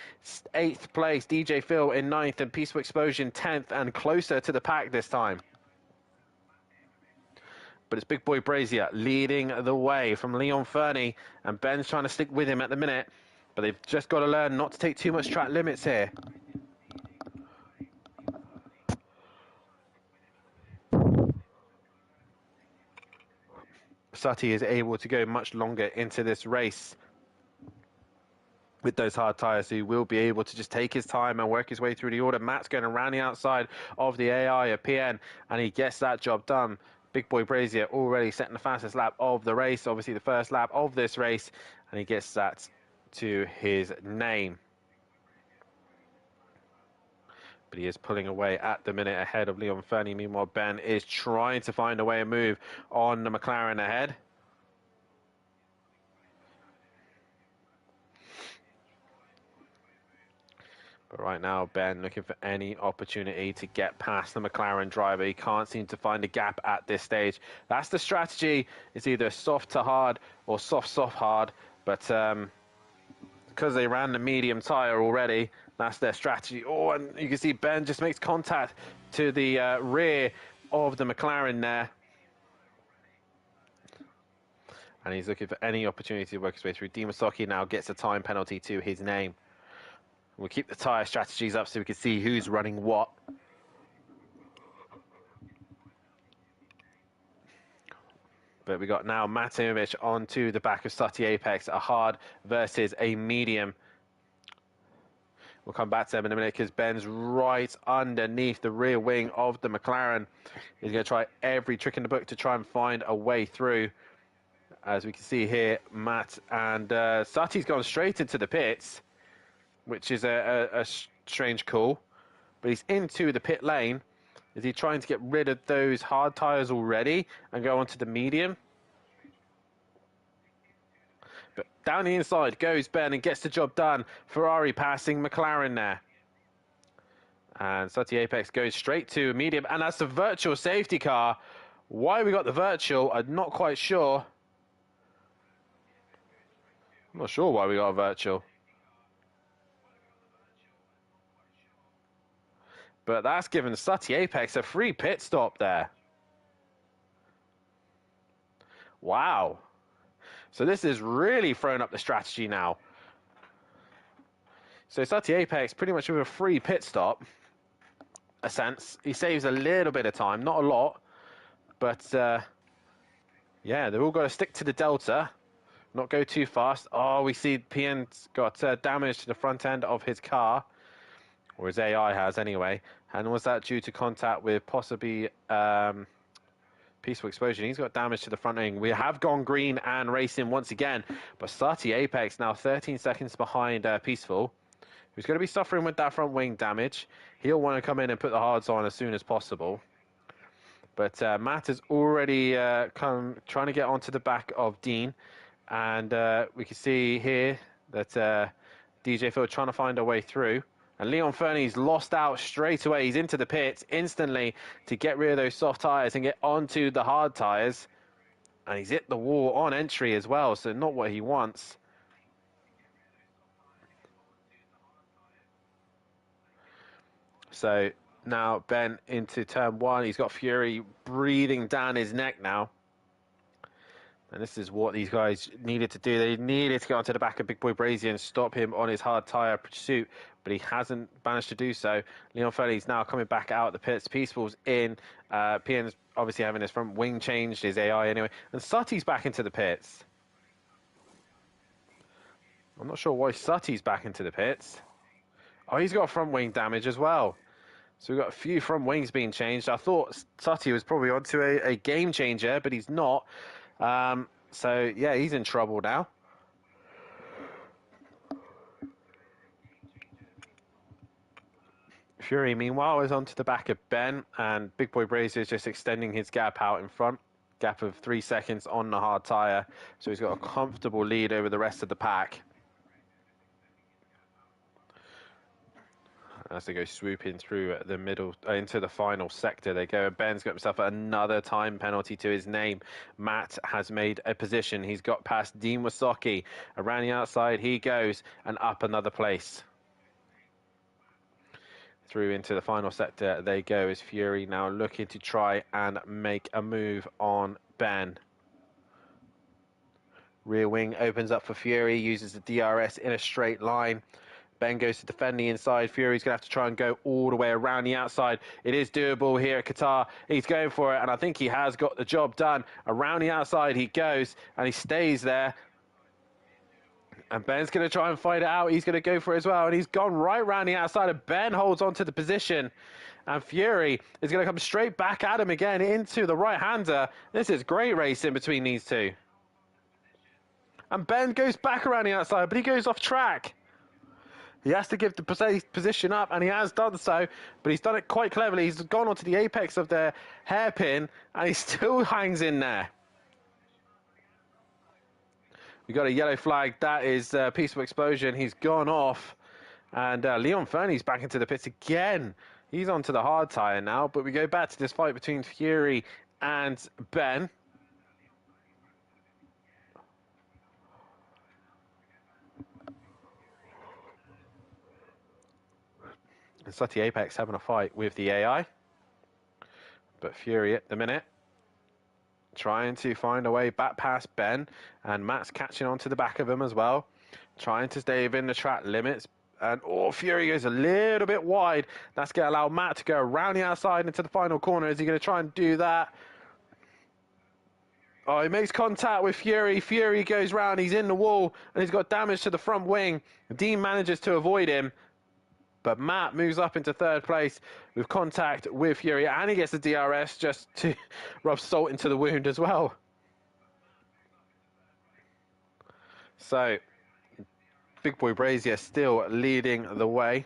8th place. DJ Phil in 9th. And Peaceful Explosion 10th and closer to the pack this time. But it's Big Boy Brazier leading the way from Leon Fernie, and Ben's trying to stick with him at the minute. But they've just got to learn not to take too much track limits here. Sati is able to go much longer into this race with those hard tyres, so he will be able to just take his time and work his way through the order. Matt's going around the outside of the AI of PN, and he gets that job done. Big Boy Brazier already setting the fastest lap of the race, obviously the first lap of this race, and he gets that to his name. But he is pulling away at the minute ahead of Leon Fernie. Meanwhile, Ben is trying to find a way to move on the McLaren ahead. But right now, Ben looking for any opportunity to get past the McLaren driver. He can't seem to find a gap at this stage. That's the strategy. It's either soft to hard or soft hard. But because they ran the medium tyre already, that's their strategy. Oh, and you can see Ben just makes contact to the rear of the McLaren there. And he's looking for any opportunity to work his way through. Dimasaki now gets a time penalty to his name. We'll keep the tyre strategies up so we can see who's running what. But we got now Matimovic onto the back of Sati Apex, a hard versus a medium. We'll come back to them in a minute because Ben's right underneath the rear wing of the McLaren. He's going to try every trick in the book to try and find a way through. As we can see here, Matt and Sati's gone straight into the pits, which is a strange call. But he's into the pit lane. Is he trying to get rid of those hard tyres already and go onto the medium? But down the inside goes Ben and gets the job done. Ferrari passing McLaren there. And Sati Apex goes straight to medium. And that's the virtual safety car. Why we got the virtual, I'm not quite sure. I'm not sure why we got a virtual. But that's given Sati Apex a free pit stop there. Wow. So this is really thrown up the strategy now. So Sati Apex pretty much with a free pit stop. A sense. He saves a little bit of time. Not a lot. But yeah, they've all got to stick to the delta. Not go too fast. Oh, we see PN's got damage to the front end of his car. Or his AI has anyway. And was that due to contact with possibly Peaceful Explosion? He's got damage to the front wing. We have gone green and racing once again. But Sati Apex now 13 seconds behind Peaceful, who's going to be suffering with that front wing damage. He'll want to come in and put the hards on as soon as possible. But Matt is already trying to get onto the back of Dean. And we can see here that DJ Phil trying to find a way through. And Leon Fernie's lost out straight away. He's into the pits instantly to get rid of those soft tyres and get onto the hard tyres. And he's hit the wall on entry as well, so not what he wants. So now Ben into turn one. He's got Fury breathing down his neck now. And this is what these guys needed to do. They needed to get onto the back of Big Boy Brazier and stop him on his hard tyre pursuit, but he hasn't managed to do so. Leon Fernie's now coming back out of the pits. Peaceful's in. PN's obviously having his front wing changed, his AI anyway. And Sati's back into the pits. I'm not sure why Sati's back into the pits. Oh, he's got front wing damage as well. So we've got a few front wings being changed. I thought Sati was probably onto a game changer, but he's not. So, yeah, he's in trouble now. Fury, meanwhile, is onto the back of Ben, and Big Boy Brazier is just extending his gap out in front. Gap of 3 seconds on the hard tyre. So he's got a comfortable lead over the rest of the pack. as they go swooping through the middle into the final sector. They go, and Ben's got himself another time penalty to his name. Matt has made a position. He's got past Dean Wasocki. Around the outside he goes, and up another place. Through into the final sector they go, as Fury now looking to try and make a move on Ben. Rear wing opens up for Fury, uses the DRS in a straight line. Ben goes to defend the inside. Fury's going to have to try and go all the way around the outside. It is doable here at Qatar. He's going for it, and I think he has got the job done. Around the outside he goes, and he stays there. And Ben's going to try and fight it out. He's going to go for it as well, and he's gone right round the outside, and Ben holds on to the position. And Fury is going to come straight back at him again into the right-hander. This is great racing between these two. And Ben goes back around the outside, but he goes off track. He has to give the position up, and he has done so, but he's done it quite cleverly. He's gone onto the apex of the hairpin, and he still hangs in there. We got a yellow flag. That is a peaceful explosion. He's gone off, and Leon Fernie's back into the pits again. He's onto the hard tyre now, but we go back to this fight between Fury and Ben. And Slutty Apex having a fight with the AI. But Fury at the minute trying to find a way back past Ben. And Matt's catching onto the back of him as well. Trying to stay within the track limits. And Fury goes a little bit wide. That's going to allow Matt to go around the outside into the final corner. Is he going to try and do that? Oh, he makes contact with Fury. Fury goes round. He's in the wall. And he's got damage to the front wing. Dean manages to avoid him. But Matt moves up into third place with contact with Fury, and he gets the DRS just to rub salt into the wound as well. So, Big Boy Brazier still leading the way.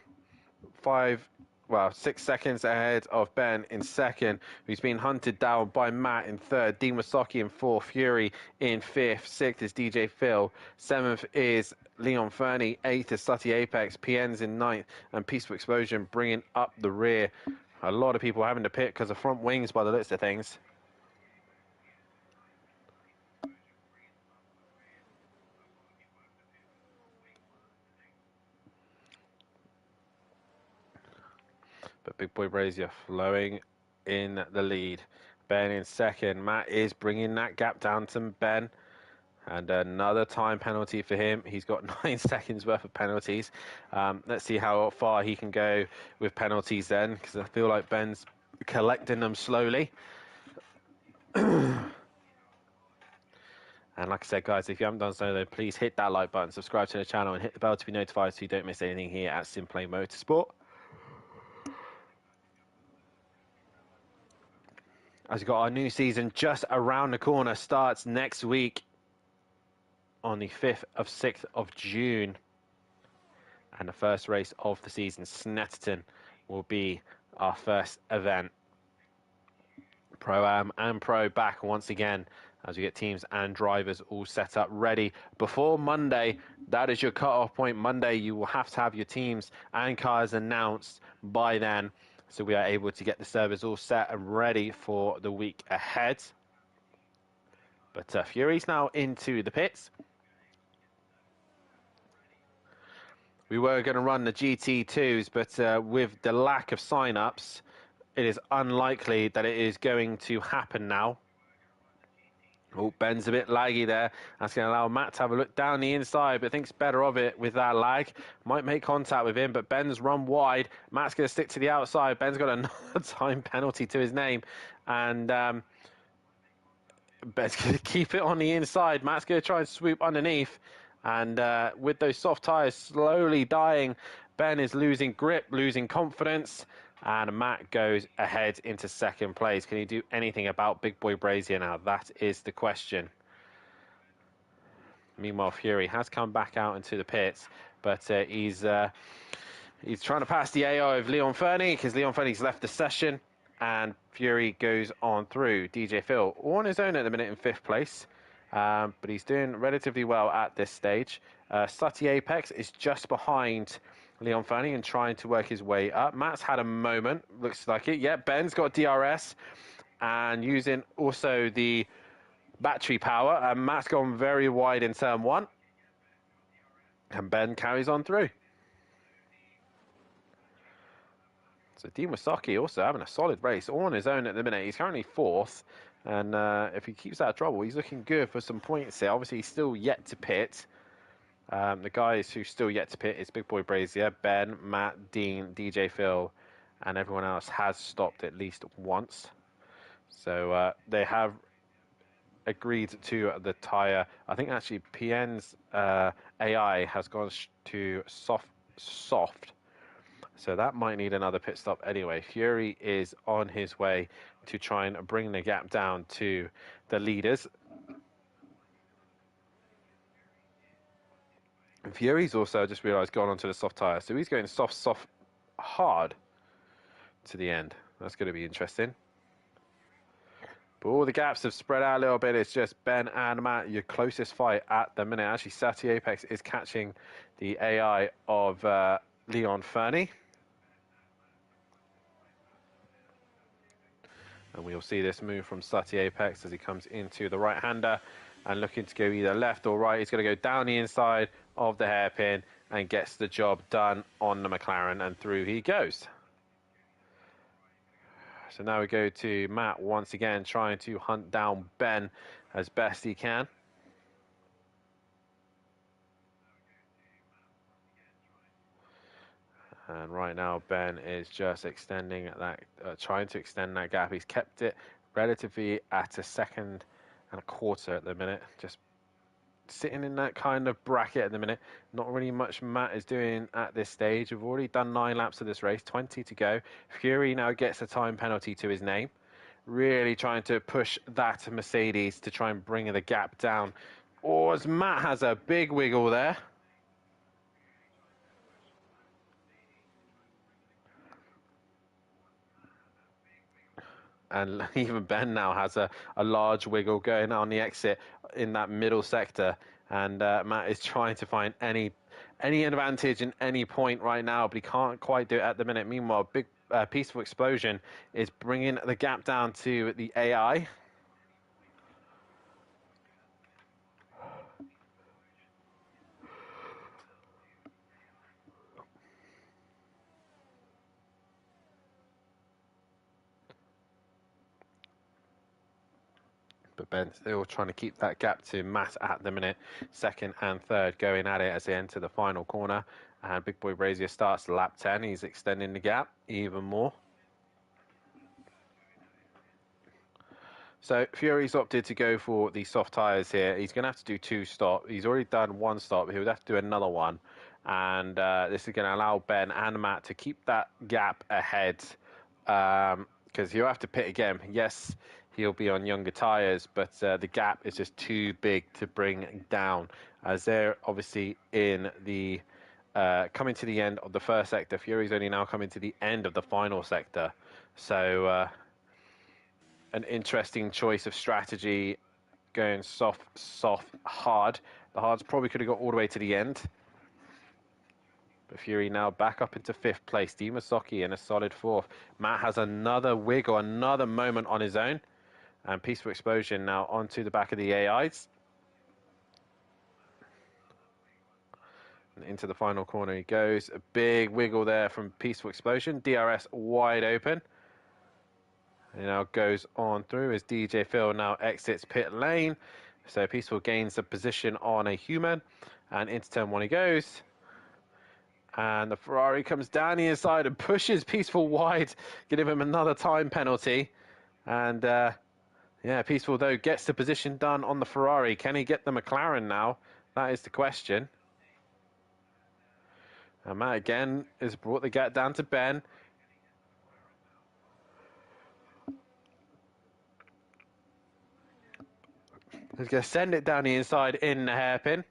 6 seconds ahead of Ben in second, who's been hunted down by Matt in third. Dean Wasocki in fourth. Fury in fifth. Sixth is DJ Phil. Seventh is Leon Fernie. Eighth is Slutty Apex. PN's in ninth. And Peaceful Explosion bringing up the rear. A lot of people having to pit because of front wings by the looks of things. But Big Boy Brazier flowing in the lead. Ben in second. Matt is bringing that gap down to Ben. And another time penalty for him. He's got 9 seconds worth of penalties. Let's see how far he can go with penalties then, because I feel like Ben's collecting them slowly. And like I said, guys, if you haven't done so, then please hit that like button, subscribe to the channel, and hit the bell to be notified so you don't miss anything here at SimPlay Motorsport. As we've got our new season just around the corner, starts next week on the 5th of 6th of June. And the first race of the season, Snetterton, will be our first event. Pro-Am and Pro back once again as we get teams and drivers all set up ready before Monday. That is your cut-off point. Monday, you will have to have your teams and cars announced by then, so we are able to get the servers all set and ready for the week ahead. But Fury's now into the pits. We were going to run the GT2s, but with the lack of sign-ups, it is unlikely that it is going to happen now. Oh, Ben's a bit laggy there. That's going to allow Matt to have a look down the inside, but thinks better of it with that lag. Might make contact with him, but Ben's run wide. Matt's going to stick to the outside. Ben's got another time penalty to his name. And Ben's going to keep it on the inside. Matt's going to try and swoop underneath. And with those soft tyres slowly dying, Ben is losing grip, losing confidence. And Matt goes ahead into second place. Can he do anything about Big Boy Brazier now? That is the question. Meanwhile, Fury has come back out into the pits, but he's trying to pass the AI of Leon Fernie because Leon Fernie's left the session, and Fury goes on through. DJ Phil all on his own at the minute in 5th place. but he's doing relatively well at this stage. Sutty Apex is just behind Leon Fernie and trying to work his way up. Matt's had a moment, looks like it. Yeah, Ben's got DRS and using also the battery power. And Matt's gone very wide in turn 1. And Ben carries on through. So Dean Wasaki also having a solid race, all on his own at the minute. He's currently 4th. And if he keeps out of trouble, he's looking good for some points here. Obviously, he's still yet to pit. The guys who's still yet to pit is Big Boy Brazier, Ben, Matt, Dean, DJ Phil, and everyone else has stopped at least once. So they have agreed to the tyre. I think actually PN's AI has gone to soft. So that might need another pit stop anyway. Fury is on his way to try and bring the gap down to the leaders. Fury's also, I just realised, gone onto the soft tyre. So he's going soft, hard to the end. That's going to be interesting. But all the gaps have spread out a little bit. It's just Ben and Matt, your closest fight at the minute. Actually, Sati Apex is catching the AI of Leon Fernie. And we'll see this move from Sati Apex as he comes into the right-hander and looking to go either left or right. He's going to go down the inside of the hairpin and gets the job done on the McLaren, and through he goes. So now we go to Matt once again, trying to hunt down Ben as best he can. And right now, Ben is just extending that, trying to extend that gap. He's kept it relatively at a 1.25 seconds at the minute. Just sitting in that kind of bracket at the minute. Not really much Matt is doing at this stage. We've already done 9 laps of this race, 20 to go. Fury now gets a time penalty to his name. Really trying to push that Mercedes to try and bring the gap down. Or as Matt has a big wiggle there. And even Ben now has a large wiggle going on the exit in that middle sector. And Matt is trying to find any advantage in any point right now, but he can't quite do it at the minute. Meanwhile, Big Peaceful Explosion is bringing the gap down to the AI. But Ben's still trying to keep that gap to Matt at the minute. 2nd and 3rd going at it as they enter the final corner. And Big Boy Brazier starts lap 10. He's extending the gap even more. So Fury's opted to go for the soft tyres here. He's going to have to do 2 stops. He's already done 1 stop. He would have to do another one. And this is going to allow Ben and Matt to keep that gap ahead. Because he'll have to pit again. Yes, he'll be on younger tyres, but the gap is just too big to bring down. As they're obviously in the coming to the end of the first sector. Fury's only now coming to the end of the final sector. So an interesting choice of strategy, going soft, hard. The hards probably could have got all the way to the end. But Fury now back up into 5th place. Dean Masaki in a solid 4th. Matt has another wiggle, another moment on his own. And Peaceful Explosion now onto the back of the AIs. And into the final corner he goes. A big wiggle there from Peaceful Explosion. DRS wide open. And now goes on through as DJ Phil now exits pit lane. So Peaceful gains a position on a human. And into turn 1 he goes. And the Ferrari comes down the inside and pushes Peaceful wide, giving him another time penalty. And yeah, Peaceful though gets the position done on the Ferrari. Can he get the McLaren now? That is the question. And Matt again has brought the gap down to Ben. He's going to send it down the inside in the hairpin.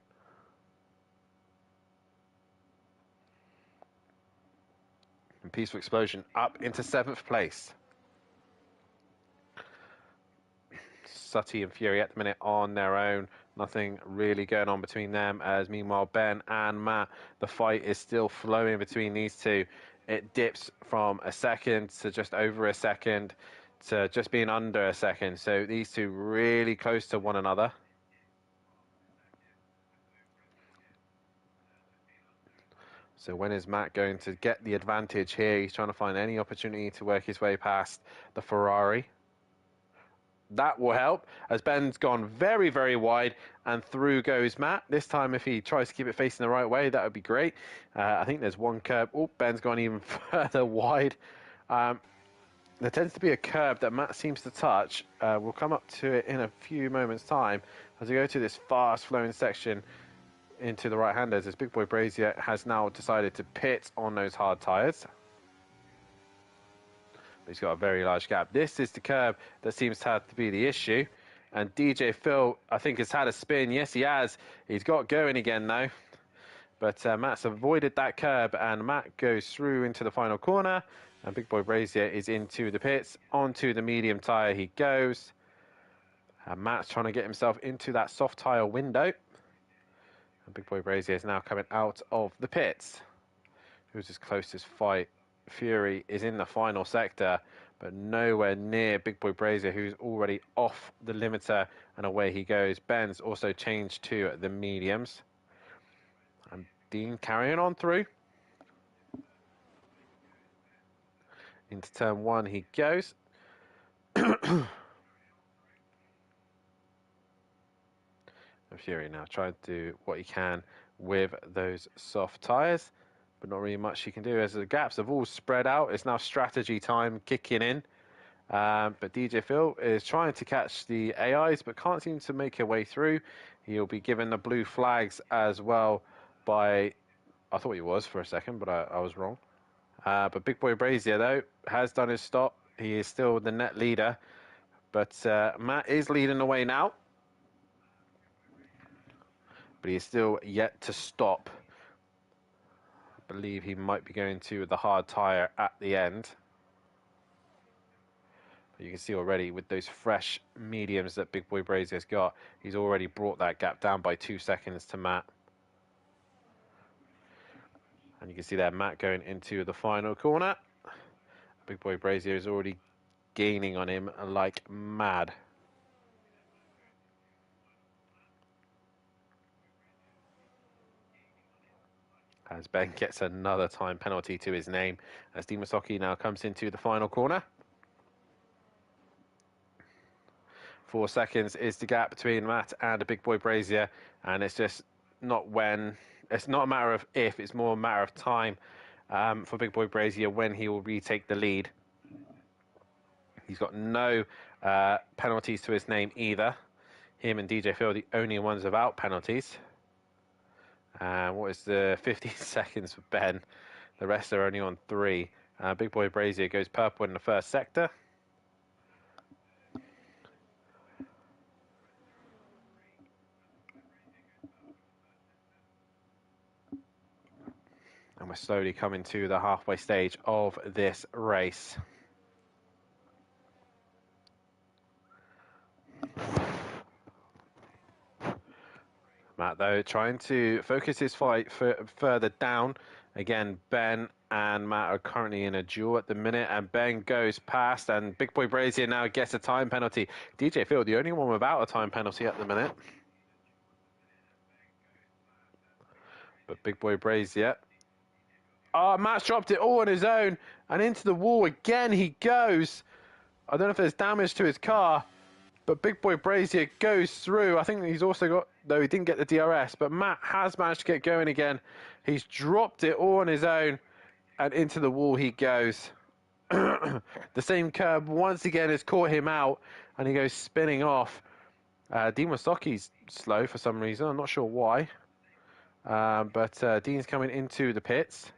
And Peaceful Explosion up into 7th place. Sutty and Fury at the minute on their own. Nothing really going on between them, as meanwhile Ben and Matt, the fight is still flowing between these two. It dips from a second to just over a second to just being under a second. So these two really close to one another. So when is Matt going to get the advantage here? He's trying to find any opportunity to work his way past the Ferrari. That will help, as Ben's gone very, very wide, and through goes Matt. This time, if he tries to keep it facing the right way, that would be great. I think there's one curb. Oh, Ben's gone even further wide. There tends to be a curb that Matt seems to touch. We'll come up to it in a few moments' time as we go to this fast-flowing section into the right-handers, as Big Boy Brazier has now decided to pit on those hard tyres. He's got a very large gap. This is the curb that seems to have to be the issue. And DJ Phil, I think, has had a spin. Yes, he has. He's got going again now. But Matt's avoided that curb, and Matt goes through into the final corner. And Big Boy Brazier is into the pits. Onto the medium tyre he goes. And Matt's trying to get himself into that soft tyre window. And Big Boy Brazier is now coming out of the pits. Who's his closest fight? Fury is in the final sector, but nowhere near Big Boy Brazier, who's already off the limiter, and away he goes. Ben's also changed to the mediums. And Dean carrying on through. Into turn one he goes. And Fury now trying to do what he can with those soft tyres, but not really much he can do, as the gaps have all spread out. It's now strategy time kicking in. But DJ Phil is trying to catch the AIs, but can't seem to make a way through. He'll be given the blue flags as well by... I thought he was for a second, but I was wrong. But Big Boy Brazier, though, has done his stop. He is still the net leader. But Matt is leading the way now. But he is still yet to stop. I believe he might be going to the hard tyre at the end. But you can see already with those fresh mediums that Big Boy Brazier's got, he's already brought that gap down by 2 seconds to Matt. And you can see there Matt going into the final corner. Big Boy Brazier is already gaining on him like mad. As Ben gets another time penalty to his name, as Dean Masocki now comes into the final corner. 4 seconds is the gap between Matt and a Big Boy Brazier, and it's just not when. It's not a matter of if, it's more a matter of time for Big Boy Brazier when he will retake the lead. He's got no penalties to his name either. Him and DJ Phil are the only ones without penalties. What is the 15 seconds for Ben? The rest are only on 3. Big Boy Brazier goes purple in the first sector. And we're slowly coming to the halfway stage of this race. Matt, though, trying to focus his fight further down. Again, Ben and Matt are currently in a duel at the minute, and Ben goes past, and Big Boy Brazier now gets a time penalty. DJ Phil, the only one without a time penalty at the minute. But Big Boy Brazier... Oh, Matt's dropped it all on his own, and into the wall again he goes. I don't know if there's damage to his car, but Big Boy Brazier goes through. I think he's also got, though he didn't get the DRS, but Matt has managed to get going again. He's dropped it all on his own, and into the wall he goes. The same curb once again has caught him out, and he goes spinning off. Dean Wasoki's slow for some reason. I'm not sure why. But Dean's coming into the pits.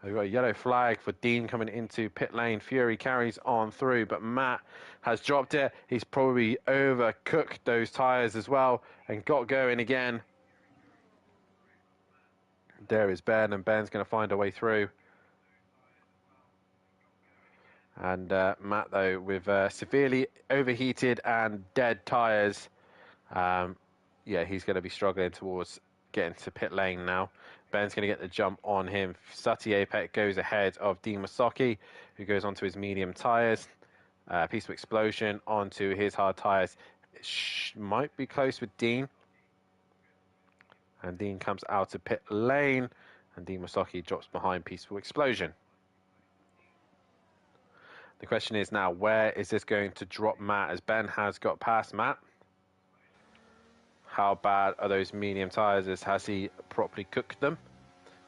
We've got a yellow flag for Dean coming into pit lane. Fury carries on through, but Matt has dropped it. He's probably overcooked those tyres as well and got going again. There is Ben, and Ben's going to find a way through. And Matt, though, with severely overheated and dead tyres, yeah, he's going to be struggling towards getting to pit lane now. Ben's going to get the jump on him. Sati Apek goes ahead of Dean Masaki, who goes onto his medium tyres. Piece of explosion onto his hard tyres. Might be close with Dean. And Dean comes out of pit lane. And Dean Masaki drops behind Peaceful Explosion. The question is now, where is this going to drop Matt, as Ben has got past Matt? How bad are those medium tyres? Has he properly cooked them?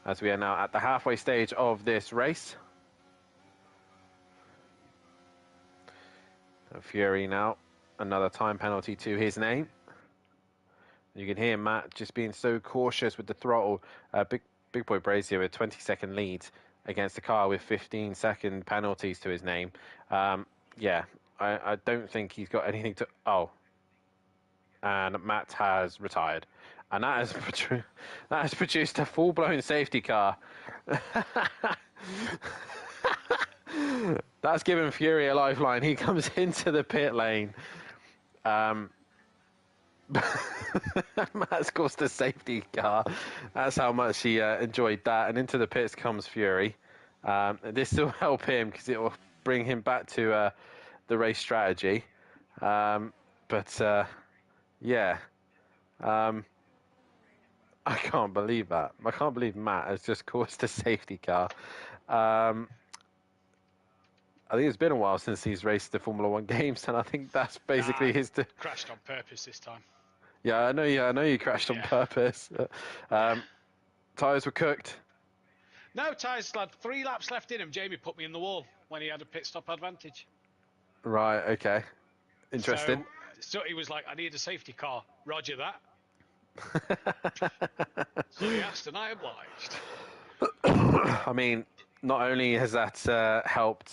As we are now at the halfway stage of this race. Fury now, another time penalty to his name. You can hear Matt just being so cautious with the throttle. Big boy Brazier with a 20-second lead against the car with 15-second penalties to his name. Yeah, I don't think he's got anything to... Oh. And Matt has retired. And that has produced a full-blown safety car. That's given Fury a lifeline. He comes into the pit lane. Matt's caused a safety car. That's how much he enjoyed that. And into the pits comes Fury. This will help him because it will bring him back to the race strategy. Yeah. I can't believe that. I can't believe Matt has just caused a safety car. I think it's been a while since he's raced the Formula One games, and I think that's basically his... Crashed on purpose this time. Yeah, I know you crashed on purpose. Tyres were cooked. No, tyres had 3 laps left in him. Jamie put me in the wall when he had a pit stop advantage. Right, okay. Interesting. So he was like, I need a safety car. Roger that. So he asked and I obliged. I mean, not only has that helped...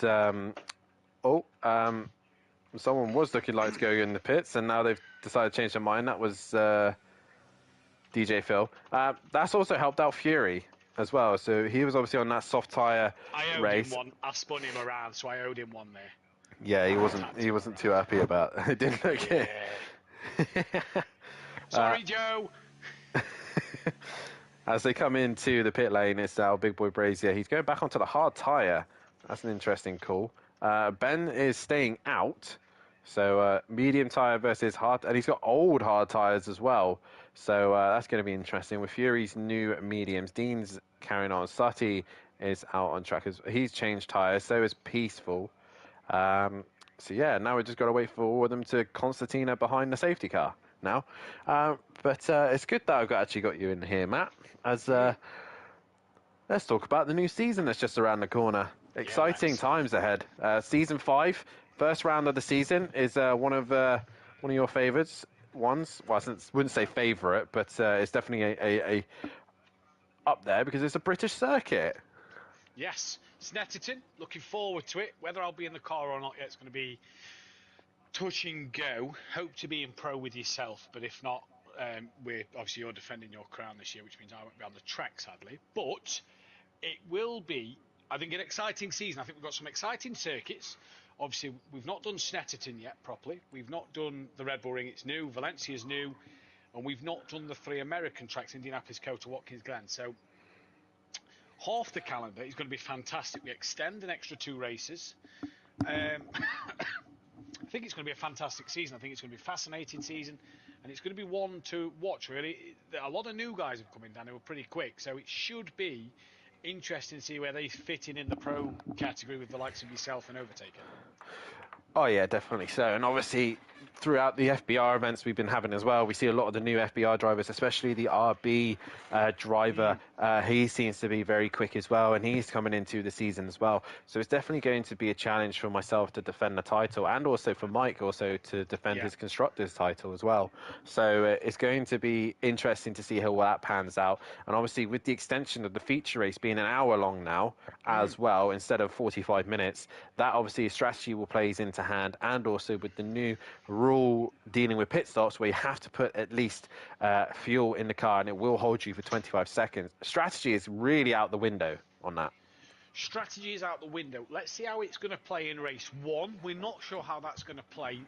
someone was looking like to go in the pits, and now they've decided to change their mind. That was DJ Phil. That's also helped out Fury as well. So he was obviously on that soft tyre race. I owed him one. I spun him around, so I owed him one there. Yeah, he wasn't too happy about it. It didn't look it. Sorry, Joe. As they come into the pit lane, it's our big boy Brazier. He's going back onto the hard tyre. That's an interesting call. Ben is staying out. So medium tyre versus hard, and he's got old hard tyres as well. So that's going to be interesting. With Fury's new mediums, Dean's carrying on. Sutty is out on track. He's changed tyres. So is Peaceful. So yeah, now we just got to wait for all of them to concertina behind the safety car now. But it's good that I've actually got you in here, Matt. As let's talk about the new season that's just around the corner. Exciting times ahead. Season 5, first round of the season, is one of your favourites. Well, I wouldn't say favourite, but it's definitely a up there because it's a British circuit. Yes, Snetterton. Looking forward to it. Whether I'll be in the car or not yet, it's going to be touch and go. Hope to be in pro with yourself, but if not, you're defending your crown this year, which means I won't be on the track, sadly. But it will be, I think, an exciting season. I think we've got some exciting circuits. Obviously, we've not done Snetterton yet properly. We've not done the Red Bull Ring. It's new. Valencia's new. And we've not done the 3 American tracks, Indianapolis, Kota, Watkins Glen. So half the calendar is going to be fantastic. We extend an extra 2 races. I think it's going to be a fantastic season. I think it's going to be a fascinating season. And it's going to be one to watch, really. A lot of new guys have come in, Dan, who were pretty quick. So it should be interesting to see where they fit in the pro category with the likes of yourself and Overtaker. Oh, yeah, definitely so. And obviously, throughout the FBR events we've been having as well, we see a lot of the new FBR drivers, especially the RB driver. He seems to be very quick as well, and he's coming into the season as well. So it's definitely going to be a challenge for myself to defend the title, and also for Mike also to defend his constructor's title as well. So it's going to be interesting to see how that pans out. And obviously, with the extension of the feature race being an hour long now as well, instead of 45 minutes, that obviously strategy will plays into hand, and also with the new rule dealing with pit stops where you have to put at least fuel in the car and it will hold you for 25 seconds. Strategy is really out the window on that. strategy is out the window. Let's see how it's going to play in race 1. We're not sure how that's going to play.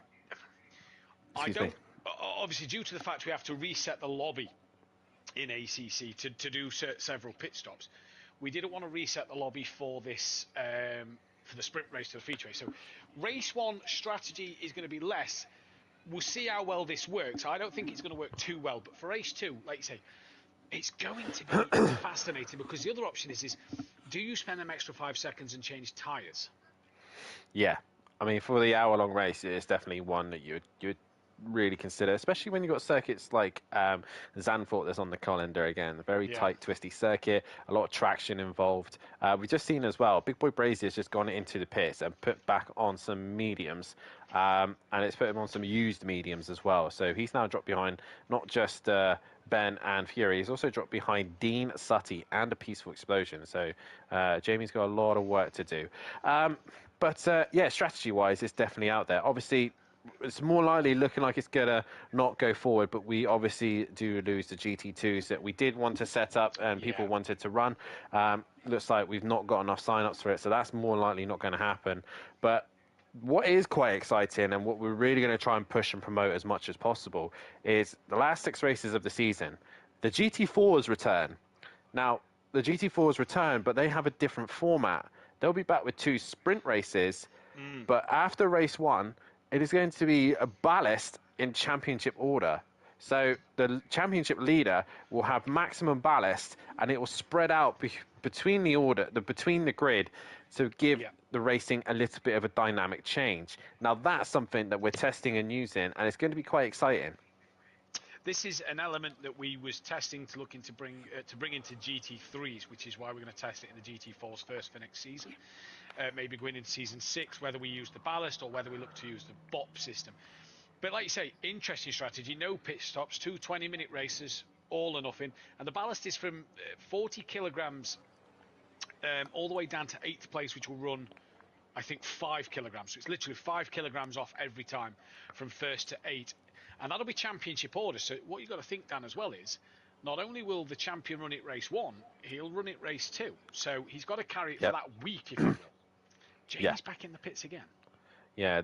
Obviously, due to the fact we have to reset the lobby in ACC to do several pit stops, we didn't want to reset the lobby for this for the sprint race to the feature race. So race 1 strategy is going to be less. We'll see how well this works. I don't think it's going to work too well, but for race 2, like you say, it's going to be fascinating, because the other option is do you spend an extra 5 seconds and change tyres? Yeah, I mean, for the hour-long race, it's definitely one that you'd really consider, especially when you've got circuits like Zandvoort that's on the calendar again. A very tight, twisty circuit, a lot of traction involved. We've just seen as well, Big Boy Brazy has just gone into the pits and put back on some mediums, and it's put him on some used mediums as well. So he's now dropped behind not just Ben and Fury, he's also dropped behind Dean, Sutty, and a Peaceful Explosion. So Jamie's got a lot of work to do. But yeah, strategy-wise, it's definitely out there. Obviously, it's more likely looking like it's going to not go forward, but we obviously do lose the GT2s that we did want to set up and people wanted to run. Looks like we've not got enough sign-ups for it, so that's more likely not going to happen. But what is quite exciting, and what we're really going to try and push and promote as much as possible, is the last 6 races of the season. The GT4s return. Now, the GT4s return, but they have a different format. They'll be back with 2 sprint races, but after race 1, it is going to be a ballast in championship order. So the championship leader will have maximum ballast, and it will spread out between the grid to give the racing a little bit of a dynamic change. Now that's something that we're testing and using, and it's going to be quite exciting. This is an element that we was testing to look into bring into GT3s, which is why we're going to test it in the GT4s first for next season. Maybe going into season 6, whether we use the ballast or whether we look to use the BOP system. But like you say, interesting strategy. No pit stops, 2 20-minute races, all or nothing. And the ballast is from 40 kilograms all the way down to 8th place, which will run, I think, 5 kilograms. So it's literally 5 kilograms off every time from 1st to 8th. And that'll be championship order. So what you've got to think, Dan, as well is, not only will the champion run it race 1, he'll run it race 2. So he's got to carry it for that week, if you will. Jamie's back in the pits again. Yeah,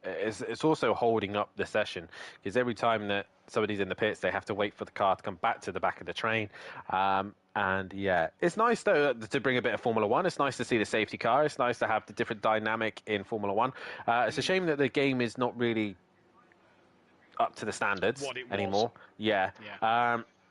it's also holding up the session, because every time that somebody's in the pits, they have to wait for the car to come back to the back of the train. And yeah, it's nice though to bring a bit of Formula One. It's nice to see the safety car. It's nice to have the different dynamic in Formula One. It's a shame that the game is not really up to the standards anymore. Yeah.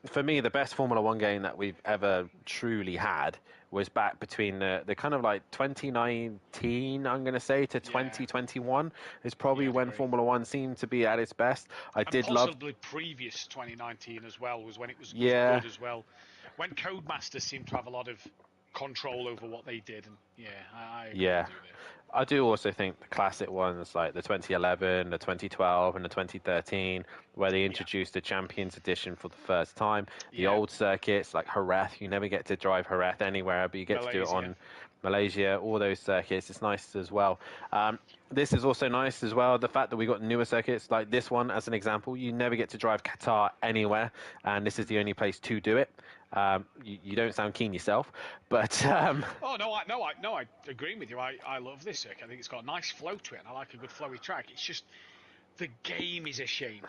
For me, the best Formula One game that we've ever truly had was back between the kind of like 2019, I'm going to say, to 2021 is probably when Formula One seemed to be at its best. I did love possibly previous 2019 as well, was when it was good as well. When Codemasters seemed to have a lot of control over what they did, and I agree with you there. I do also think the classic ones like the 2011, the 2012, and the 2013, where they introduced the Champions Edition for the first time. The old circuits like Jerez, you never get to drive Jerez anywhere, but you get to do it on Malaysia, all those circuits. It's nice as well. This is also nice as well, the fact that we got newer circuits like this one as an example. You never get to drive Qatar anywhere, and this is the only place to do it. You don't sound keen yourself, but oh no, I agree with you. I love this circuit. I think it's got a nice flow to it, and I like a good flowy track. It's just the game is a shame.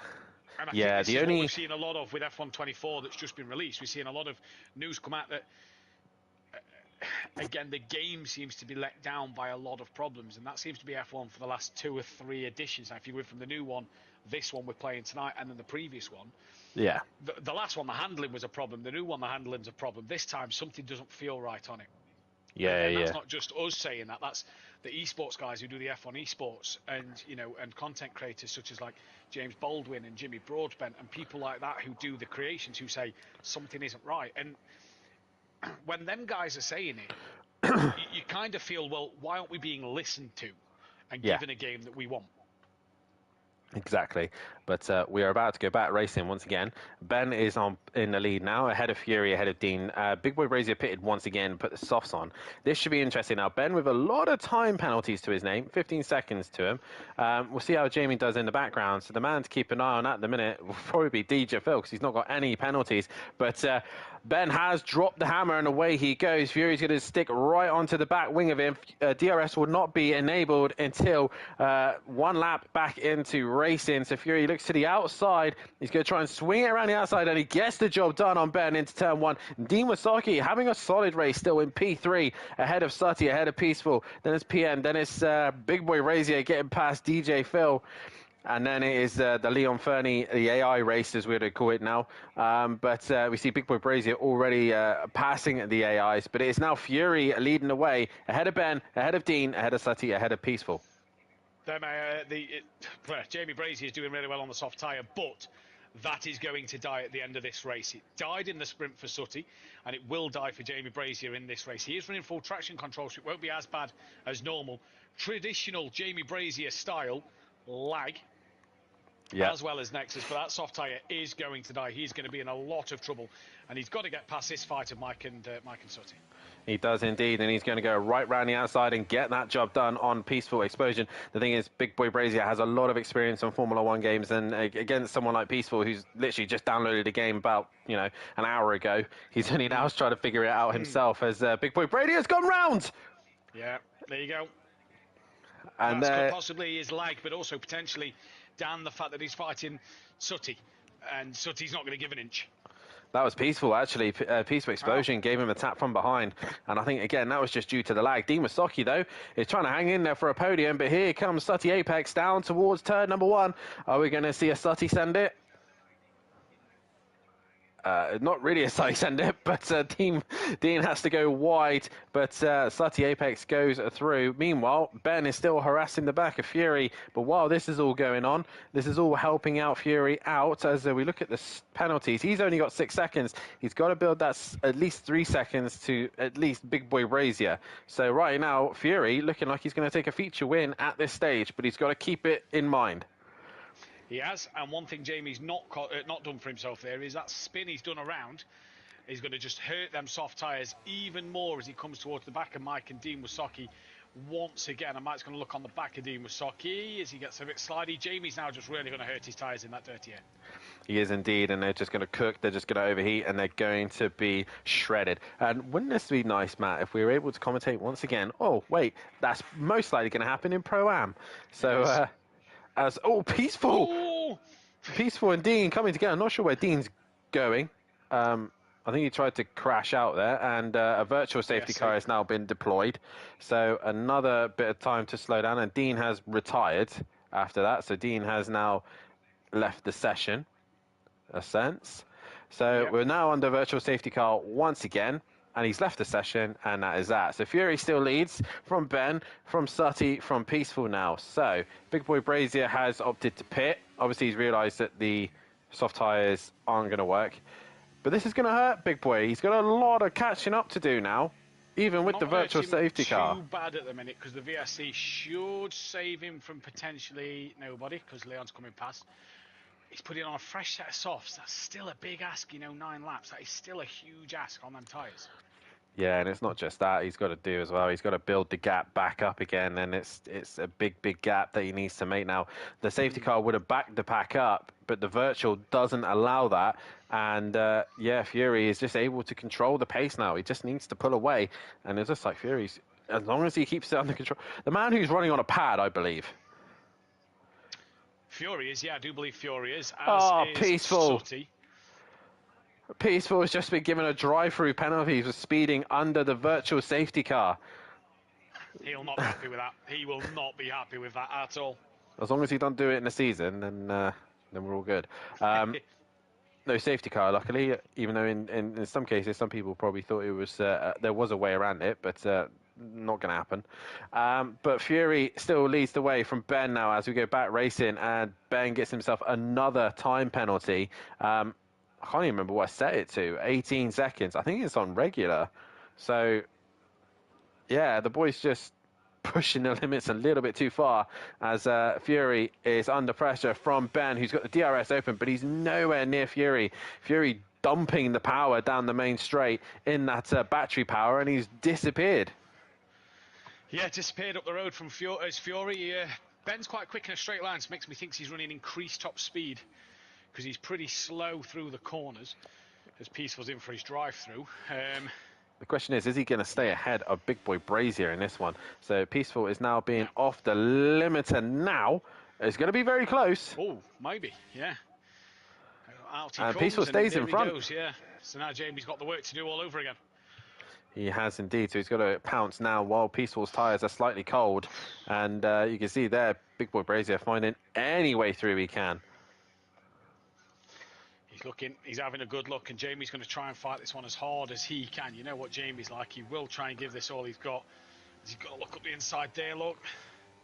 And I think this is what we've seen a lot of with F1 24 that's just been released. We're seeing a lot of news come out that again, the game seems to be let down by a lot of problems, and that seems to be F1 for the last 2 or 3 editions. Now, if you went from the new one, this one we're playing tonight, and then the previous one, the last one, the handling was a problem. The new one, the handling's a problem. This time, something doesn't feel right on it. And that's not just us saying that. That's the esports guys who do the F1 esports, and and content creators such as like James Baldwin and Jimmy Broadbent and people like that who do the creations, who say something isn't right. And when them guys are saying it, you kind of feel, well, why aren't we being listened to and given a game that we want? Exactly. But we are about to go back racing once again. Ben is in the lead now, ahead of Fury, ahead of Dean. Big Boy Brazier pitted once again, put the softs on. This should be interesting. Now, Ben with a lot of time penalties to his name, 15 seconds to him. We'll see how Jamie does in the background. So the man to keep an eye on at the minute will probably be DJ Phil, because he's not got any penalties. But Ben has dropped the hammer and away he goes. Fury's going to stick right onto the back wing of him. DRS will not be enabled until one lap back into racing. So Fury looks to the outside. He's going to try and swing it around the outside, and he gets the job done on Ben into turn 1. Dean Wasaki having a solid race still in P3, ahead of Sutty, ahead of Peaceful. Then it's PN, then it's Big Boy Razier getting past DJ Phil. And then it is the Leon Fernie, the AI race, as we'd call it now. But we see Big Boy Brazier already passing the AIs. But it is now Fury leading the way, ahead of Ben, ahead of Dean, ahead of Sutty, ahead of Peaceful. Jamie Brazier is doing really well on the soft tyre, but that is going to die at the end of this race. It died in the sprint for Sutty, and it will die for Jamie Brazier in this race. He is running full traction control, so it won't be as bad as normal. Traditional Jamie Brazier style lag, as well as Nexus, but that soft tyre is going to die. He's going to be in a lot of trouble, and he's got to get past this fight of Mike and Sutty. He does indeed, and he's going to go right round the outside and get that job done on Peaceful Explosion. The thing is, Big Boy Brazier has a lot of experience on Formula 1 games, and against someone like Peaceful, who's literally just downloaded the game about, an hour ago, he's only now trying to figure it out himself, as Big Boy Brazier has gone round! Yeah, there you go. And that's possibly his lag, but also potentially down the fact that he's fighting Sutty, and Sutty's not going to give an inch. That was Peaceful, actually. Peaceful Explosion gave him a tap from behind. And I think, again, that was just due to the lag. Dean Wasaki, though, is trying to hang in there for a podium. But here comes Sutty Apex down towards turn number 1. Are we going to see a Sutty send it? Not really a Sutty send it, but Dean has to go wide, but Sutty Apex goes through. Meanwhile, Ben is still harassing the back of Fury, but while this is all going on, this is all helping out Fury out as we look at the penalties. He's only got 6 seconds. He's got to build that at least 3 seconds to at least Big Boy Brazier. So right now, Fury looking like he's going to take a feature win at this stage, but he's got to keep it in mind. He has, and one thing Jamie's not done for himself there is that spin he's done around is going to just hurt them soft tyres even more as he comes towards the back of Mike and Dean Wasaki once again. And Mike's going to look on the back of Dean Wasaki as he gets a bit slidey. Jamie's now just really going to hurt his tyres in that dirty air. He is indeed, and they're just going to cook, they're just going to overheat, and they're going to be shredded. And wouldn't this be nice, Matt, if we were able to commentate once again? Oh, wait, that's most likely going to happen in Pro-Am. So... Yes. Peaceful! Oh! Peaceful and Dean coming together. I'm not sure where Dean's going. I think he tried to crash out there, and a virtual safety car has now been deployed. So another bit of time to slow down, and Dean has retired after that. So Dean has now left the session, a sense. So we're now under virtual safety car once again. And he's left the session, and that is that. So Fury still leads from Ben, from Sutty, from Peaceful now. So Big Boy Brazier has opted to pit. Obviously, he's realised that the soft tyres aren't going to work. But this is going to hurt Big Boy. He's got a lot of catching up to do now, even with the virtual safety car. Too bad at the minute, because the VSC should save him from potentially nobody, because Leon's coming past. He's putting on a fresh set of softs. That's still a big ask, 9 laps. That is still a huge ask on them tyres. Yeah, and it's not just that he's got to do as well. He's got to build the gap back up again, and it's a big gap that he needs to make now. The safety car would have backed the pack up, but the virtual doesn't allow that. And, Fury is just able to control the pace now. He just needs to pull away, and it's just like Fury's, as long as he keeps it under control. The man who's running on a pad, I believe. Fury is, I do believe Fury is. Peaceful. Sutty. Peaceful has just been given a drive-through penalty for speeding under the virtual safety car. He'll not be happy with that. He will not be happy with that at all. As long as he don't do it in the season, then we're all good. No safety car, luckily, even though in some cases, some people probably thought it was there was a way around it, but not going to happen. But Fury still leads the way from Ben now as we go back racing, and Ben gets himself another time penalty. I can't even remember what I set it to. 18 seconds. I think it's on regular. So, yeah, the boy's just pushing the limits a little bit too far as Fury is under pressure from Ben, who's got the DRS open, but he's nowhere near Fury. Fury dumping the power down the main straight in that battery power, and he's disappeared. Yeah, disappeared up the road from Fury. Ben's quite quick in a straight line, so makes me think he's running increased top speed, because he's pretty slow through the corners. as Peaceful's in for his drive-through. The question is he going to stay ahead of Big Boy Brazier in this one? So Peaceful is now being off the limiter now. It's going to be very close. Oh, maybe, yeah. Out he and comes, Peaceful stays and in front. he goes, yeah. So now Jamie's got the work to do all over again. He has indeed, so he's got to pounce now while Peaceful's tyres are slightly cold. And you can see there, Big Boy Brazier finding any way through he can. He's having a good look, and Jamie's going to try and fight this one as hard as he can. You know what Jamie's like, he will try and give this all he's got. He's got to look up the inside there, look.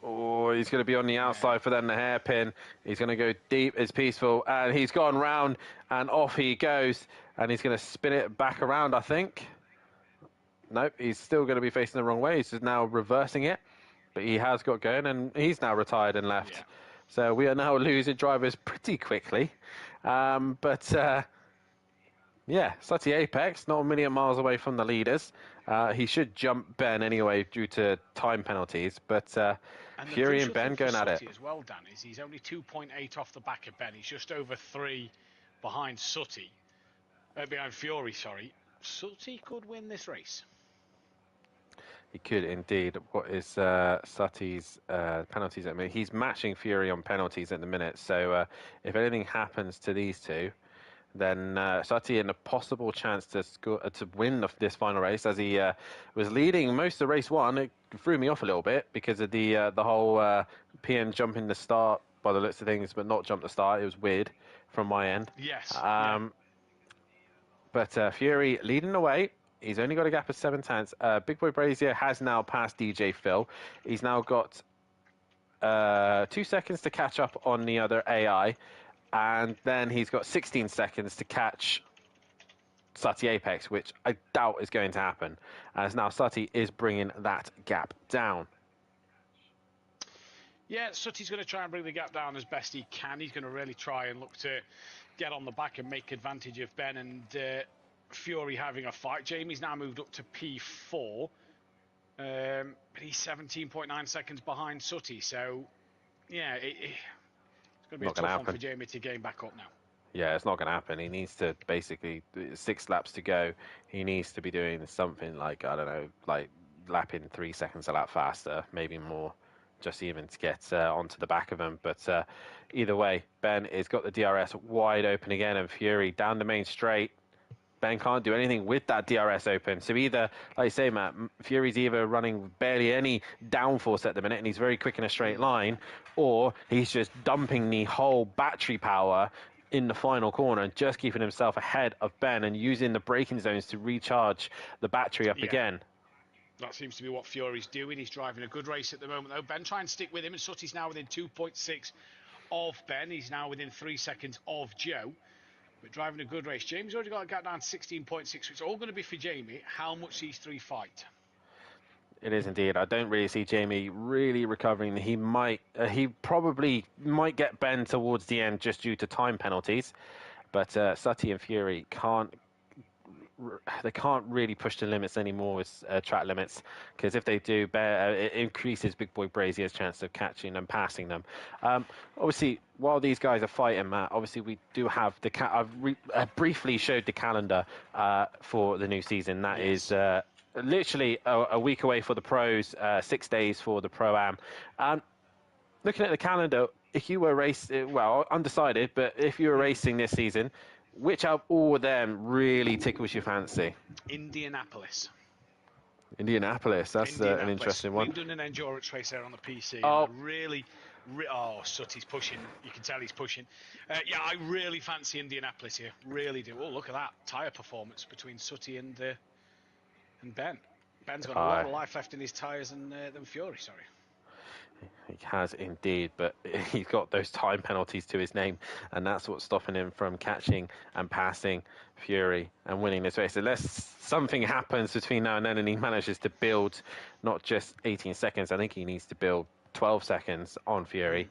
Oh, he's going to be on the outside for then the hairpin. He's going to go deep as Peaceful, and he's gone round, and off he goes. And he's going to spin it back around, I think. Nope, he's still going to be facing the wrong way. He's just now reversing it, but he has got going, and he's now retired and left. Yeah. So we are now losing drivers pretty quickly. Yeah, Sutty Apex, not a million miles away from the leaders. He should jump Ben anyway due to time penalties, but Fury and Ben going at it. As well, Dan, is he's only 2.8 off the back of Ben. He's just over 3 behind behind Fury, sorry. Sutty could win this race. He could indeed. What is Sutty's penalties? I mean, he's matching Fury on penalties at the minute, so if anything happens to these two, then Sutty in a possible chance to win this final race, as he was leading most of race one. It threw me off a little bit because of the whole PN jumping the start by the looks of things, but not jump the start. It was weird from my end. Yes. But Fury leading the way. He's only got a gap of 7 tenths. Big Boy Brazier has now passed DJ Phil. He's now got 2 seconds to catch up on the other AI. And then he's got 16 seconds to catch Sutty Apex, which I doubt is going to happen, as now Sutty is bringing that gap down. Yeah, Sutty's going to try and bring the gap down as best he can. He's going to really try and look to get on the back and make advantage of Ben and Fury having a fight. Jamie's now moved up to P4, but he's 17.9 seconds behind Sutty. So, yeah, it's going to be a tough one for Jamie to gain back up now. Yeah, it's not going to happen. He needs to basically 6 laps to go. He needs to be doing something like, I don't know, like lapping 3 seconds a lap faster, maybe more, just even to get onto the back of him. But either way, Ben has got the DRS wide open again, and Fury down the main straight. Ben can't do anything with that DRS open. So either, like you say, Matt, Fury's either running barely any downforce at the minute, and he's very quick in a straight line, or he's just dumping the whole battery power in the final corner and just keeping himself ahead of Ben and using the braking zones to recharge the battery up again. That seems to be what Fury's doing. He's driving a good race at the moment, though. Ben trying to stick with him, and Sutty's now within 2.6 of Ben. He's now within 3 seconds of Joe. But driving a good race. Jamie's already got a gap down to 16.6. It's all going to be for Jamie how much these three fight. It is indeed. I don't really see Jamie really recovering. He probably might get Ben towards the end just due to time penalties. But Sutty and Fury can't really push the limits anymore with track limits, because if they do, it increases Big Boy Brazier's chance of catching and passing them. Obviously, while these guys are fighting, Matt, obviously we do have I've briefly showed the calendar for the new season. That is literally a week away for the pros, 6 days for the Pro-Am. Looking at the calendar, if you were undecided, but if you were racing this season, which of all of them really tickles your fancy? Indianapolis. That's an interesting one. We've done an endurance race there on the PC. Oh, Sutty's pushing. You can tell he's pushing. I really fancy Indianapolis here. Really do. Oh, look at that tyre performance between Sutty and Ben. Ben's got a lot of life left in his tyres than Fury, sorry. He has indeed, but he's got those time penalties to his name, and that's what's stopping him from catching and passing Fury and winning this race. Unless something happens between now and then and he manages to build not just 18 seconds, I think he needs to build 12 seconds on Fury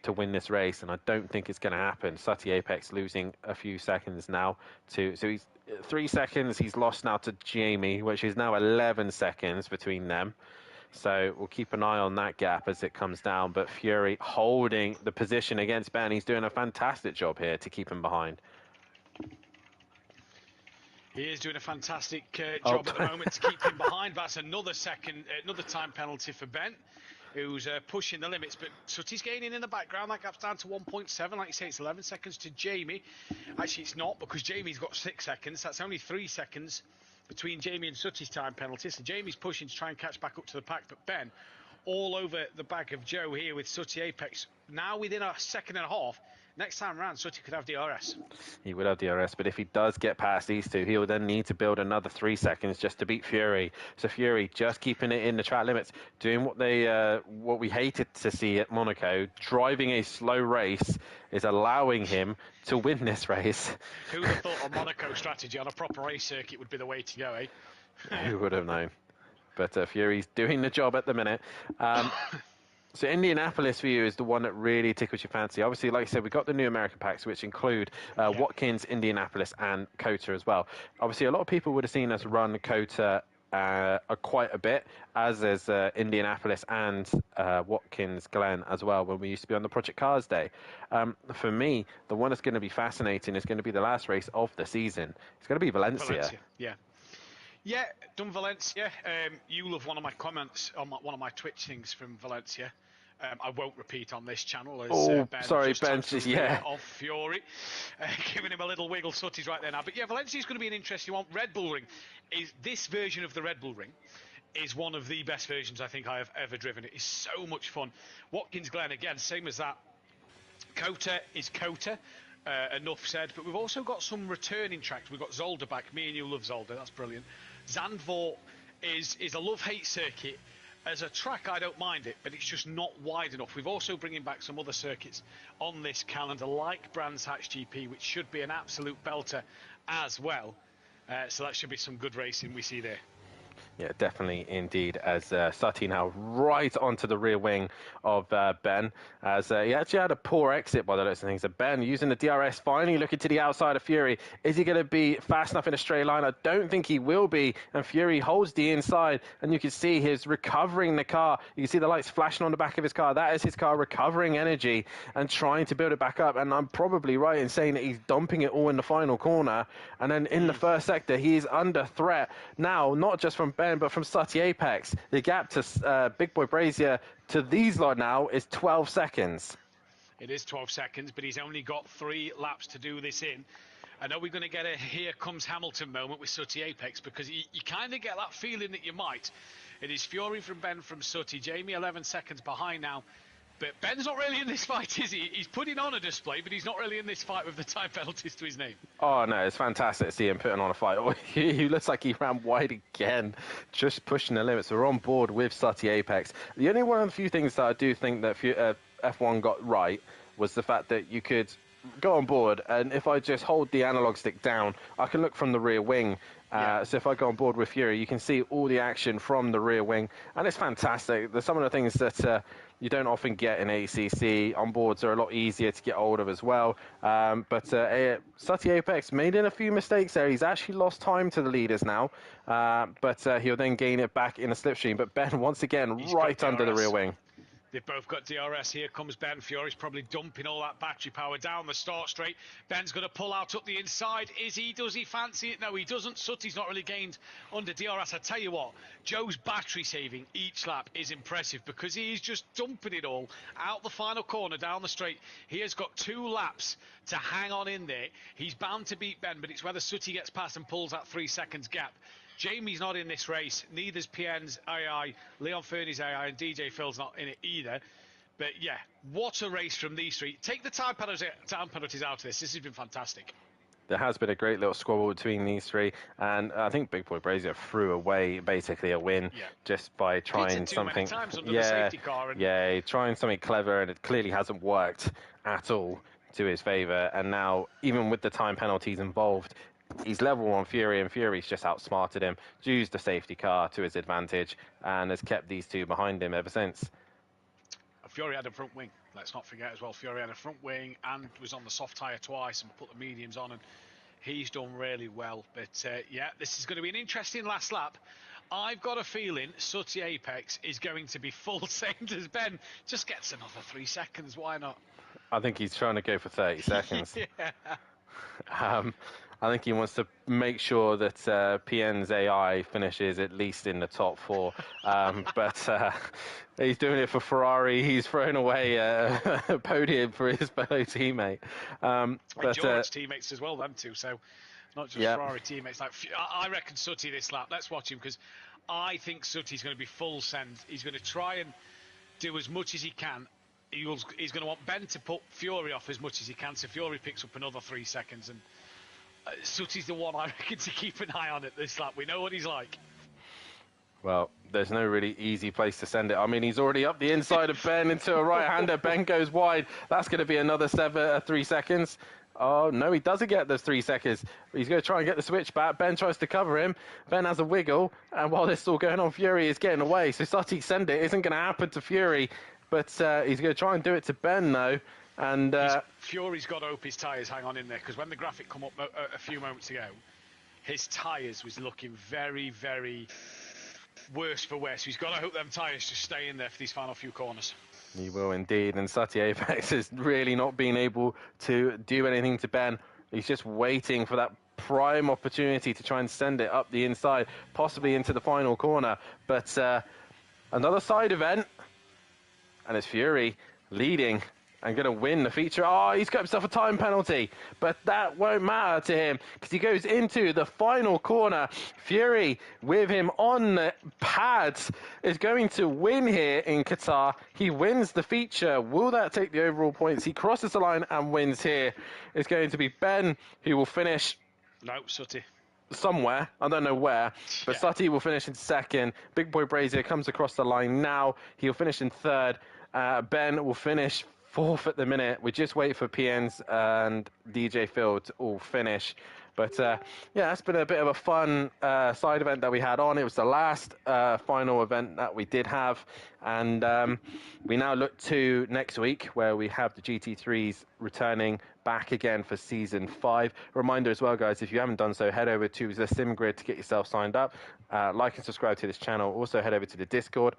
to win this race, and I don't think it's going to happen. Sutty Apex losing a few seconds now. So he's 3 seconds he's lost now to Jamie, which is now 11 seconds between them. So we'll keep an eye on that gap as it comes down. But Fury holding the position against Ben. He's doing a fantastic job here to keep him behind. He is doing a fantastic Oh. job at the moment to keep him behind. That's another time penalty for Ben, who's pushing the limits. But Sutty's gaining in the background. That gap's down to 1.7. Like you say, it's 11 seconds to Jamie. Actually, it's not, because Jamie's got 6 seconds. That's only 3 seconds between Jamie and Sutty's time penalty. So Jamie's pushing to try and catch back up to the pack. But Ben, all over the back of Joe here with Sutty Apex. Now within a second and a half. Next time round, Sutty could have DRS. He would have DRS, but if he does get past these two, he will then need to build another 3 seconds just to beat Fury. So Fury just keeping it in the track limits, doing what we hated to see at Monaco, driving a slow race, is allowing him to win this race. Who would have thought a Monaco strategy on a proper race circuit would be the way to go, eh? Who would have known? But Fury's doing the job at the minute. So Indianapolis for you is the one that really tickles your fancy. Obviously, like I said, we've got the new American packs, which include Watkins, Indianapolis, and Qatar as well. Obviously, a lot of people would have seen us run Qatar quite a bit, as is Indianapolis and Watkins Glen as well, when we used to be on the Project Cars Day. For me, the one that's going to be fascinating is going to be the last race of the season. It's going to be Valencia. Yeah, done Valencia. You love one of my comments on one of my Twitch things from Valencia. I won't repeat on this channel. As, Ben's just off Fury, giving him a little wiggle. Sutty's right there now. But yeah, Valencia's going to be an interesting one. Red Bull Ring is this version of the Red Bull Ring is one of the best versions I think I have ever driven. It is so much fun. Watkins Glen again, same as that. Kota is Kota. Enough said, but we've also got some returning tracks. We've got Zolder back. Me and you love Zolder. That's brilliant. Zandvoort is a love-hate circuit. As a track, I don't mind it, but it's just not wide enough. We've also bringing back some other circuits on this calendar, like Brands Hatch GP, which should be an absolute belter as well. So that should be some good racing we see there. Yeah, definitely indeed, as Sutty now right onto the rear wing of Ben, as he actually had a poor exit by the looks of things. So Ben using the DRS, finally looking to the outside of Fury. Is he going to be fast enough in a straight line? I don't think he will be, and Fury holds the inside, and you can see he's recovering the car. You can see the lights flashing on the back of his car. That is his car recovering energy and trying to build it back up, and I'm probably right in saying that he's dumping it all in the final corner, and then in the first sector, he is under threat. Now, not just from Ben, but from Sutty Apex. The gap to Big Boy Brazier to these lot now is 12 seconds. It is 12 seconds, but he's only got 3 laps to do this in. I know we're going to get a here comes Hamilton moment with Sutty Apex, because you kind of get that feeling that you might. It is Fury from Ben from Sutty. Jamie 11 seconds behind now. But Ben's not really in this fight, is he? He's putting on a display, but he's not really in this fight with the time penalties to his name. Oh, no, it's fantastic to see him putting on a fight. He looks like he ran wide again, just pushing the limits. We're on board with Sutty Apex. The only one of the few things that I do think that F1 got right was the fact that you could go on board, and if I just hold the analog stick down, I can look from the rear wing. So if I go on board with Fury, you can see all the action from the rear wing, and it's fantastic. There's some of the things that you don't often get in ACC. Onboards are a lot easier to get hold of as well. But Sutty Apex made in a few mistakes there. He's actually lost time to the leaders now, but he'll then gain it back in a slipstream. But Ben, once again, right under the rear wing. They've both got DRS. Here comes Ben. Fury's probably dumping all that battery power down the start straight. Ben's going to pull out up the inside. Does he fancy it? No, he doesn't. Sutty's not really gained under DRS. I tell you what, Joe's battery saving each lap is impressive, because he's just dumping it all out the final corner down the straight. He has got 2 laps to hang on in there. He's bound to beat Ben, but it's whether Sutty gets past and pulls that 3 seconds gap. Jamie's not in this race, neither's PN's AI, Leon Fernie's AI, and DJ Phil's not in it either. But yeah, what a race from these 3. Take the time penalties out of this. This has been fantastic. There has been a great little squabble between these 3, and I think Big Boy Brazier threw away basically a win just by trying something. The safety car trying something clever, and it clearly hasn't worked at all to his favour. And now, even with the time penalties involved, he's level on Fury, and Fury's just outsmarted him, used the safety car to his advantage, and has kept these 2 behind him ever since. Fury had a front wing. Let's not forget as well, Fury had a front wing and was on the soft tyre twice and put the mediums on, and he's done really well. But yeah, this is going to be an interesting last lap. I've got a feeling Sutty Apex is going to be full, same as Ben. Just gets another 3 seconds, why not? I think he's trying to go for 30 seconds. I think he wants to make sure that PN's AI finishes at least in the top 4. But he's doing it for Ferrari. He's thrown away a podium for his fellow teammate. And George's teammates as well, them two. So not just Ferrari teammates. Like, I reckon Sutty this lap. Let's watch him, because I think Sutty's going to be full send. He's going to try and do as much as he can. He's going to want Ben to put Fury off as much as he can, so Fury picks up another 3 seconds. And Sutty's the one I reckon to keep an eye on at this lap. We know what he's like. Well, there's no really easy place to send it. I mean, he's already up the inside of Ben into a right-hander. Ben goes wide. That's going to be another 3 seconds. Oh, no, he doesn't get those 3 seconds. He's going to try and get the switch back. Ben tries to cover him. Ben has a wiggle. And while this is all going on, Fury is getting away. So Sutty send it isn't going to happen to Fury. But he's going to try and do it to Ben, though. And Fury's got to hope his tyres hang on in there, because when the graphic come up a few moments ago, his tyres was looking very, very worse for wear. So he's got to hope them tyres just stay in there for these final few corners. He will indeed. And Sutty Apex has really not been able to do anything to Ben. He's just waiting for that prime opportunity to try and send it up the inside, possibly into the final corner. But another side event. And it's Fury leading and going to win the feature. Oh, he's got himself a time penalty, but that won't matter to him because he goes into the final corner. Fury, with him on the pads, is going to win here in Qatar. He wins the feature. Will that take the overall points? He crosses the line and wins here. It's going to be Ben who will finish. No, Sutty. Somewhere, I don't know where, but Sutty will finish in second. Big Boy Brazier comes across the line now. He'll finish in third. Ben will finish fourth at the minute. We just wait for PNs and DJ Phil to all finish. But yeah, it's been a bit of a fun side event that we had on. It was the last final event that we did have. And we now look to next week, where we have the GT3s returning back again for Season 5. Reminder as well, guys, if you haven't done so, head over to the SimGrid to get yourself signed up. Like and subscribe to this channel. Also, head over to the Discord.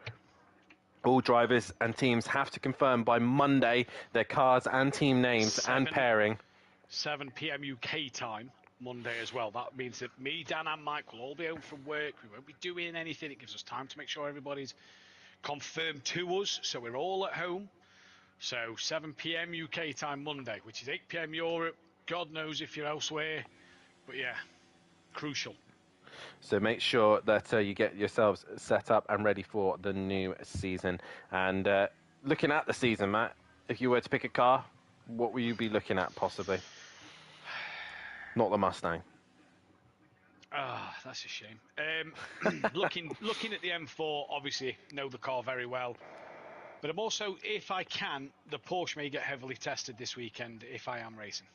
All drivers and teams have to confirm by Monday their cars and team names and pairing. 7 p.m. UK time, Monday as well. That means that me, Dan and Mike will all be home from work. We won't be doing anything. It gives us time to make sure everybody's confirmed to us, so we're all at home. So 7 p.m. UK time Monday, which is 8 p.m. Europe. God knows if you're elsewhere. But yeah, crucial. So make sure that you get yourselves set up and ready for the new season. And looking at the season, Matt, if you were to pick a car, what will you be looking at possibly? Not the Mustang. Ah, that's a shame. Looking at the M4, obviously know the car very well. But I'm also, if I can, the Porsche may get heavily tested this weekend if I am racing.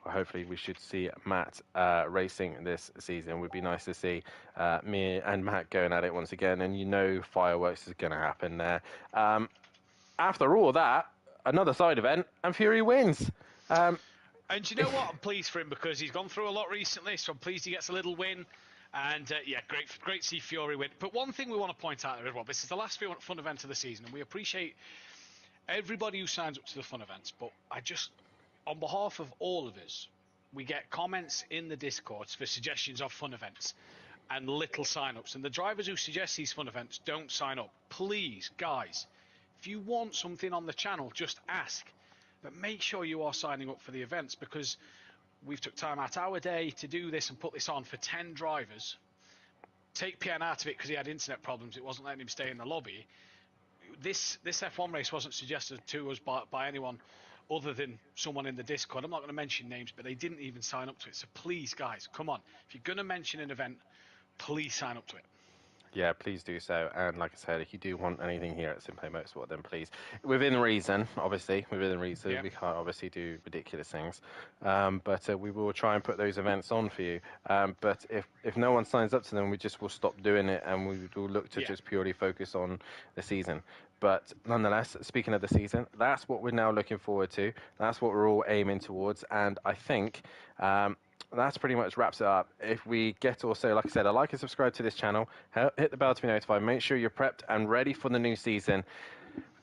Hopefully we should see Matt racing this season. It would be nice to see me and Matt going at it once again, and you know fireworks is going to happen there. After all that, another side event, and Fury wins. And you know what? I'm pleased for him because he's gone through a lot recently, so I'm pleased he gets a little win. And yeah, great to see Fury win. But one thing we want to point out there as well, this is the last fun event of the season, and we appreciate everybody who signs up to the fun events, but I just... on behalf of all of us, we get comments in the Discords for suggestions of fun events and little sign-ups. And the drivers who suggest these fun events don't sign up. Please, guys, if you want something on the channel, just ask. But make sure you are signing up for the events, because we've took time out our day to do this and put this on for 10 drivers. Take PN out of it because he had internet problems. It wasn't letting him stay in the lobby. This F1 race wasn't suggested to us by anyone other than someone in the Discord. I'm not going to mention names, but they didn't even sign up to it. So please, guys, come on. If you're going to mention an event, please sign up to it. Yeah, please do so. And like I said, if you do want anything here at SimPlay Motorsport, then please, within reason, obviously, yeah. We can't obviously do ridiculous things. But we will try and put those events on for you. But if no one signs up to them, we just will stop doing it, and we will look to just purely focus on the season. But nonetheless, speaking of the season, that's what we're now looking forward to. That's what we're all aiming towards. And I think that's pretty much wraps it up. If we get also, like I said, like and subscribe to this channel, hit the bell to be notified, make sure you're prepped and ready for the new season.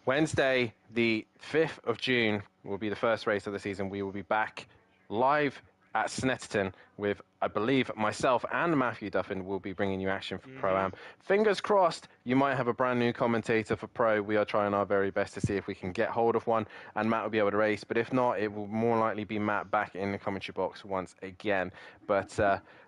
Wednesday, the 5th of June, will be the first race of the season. We will be back live at Snetterton with, I believe, myself and Matthew Duffin will be bringing you action for Pro-Am. Fingers crossed, you might have a brand new commentator for Pro. We are trying our very best to see if we can get hold of one, and Matt will be able to race. But if not, it will more likely be Matt back in the commentary box once again. But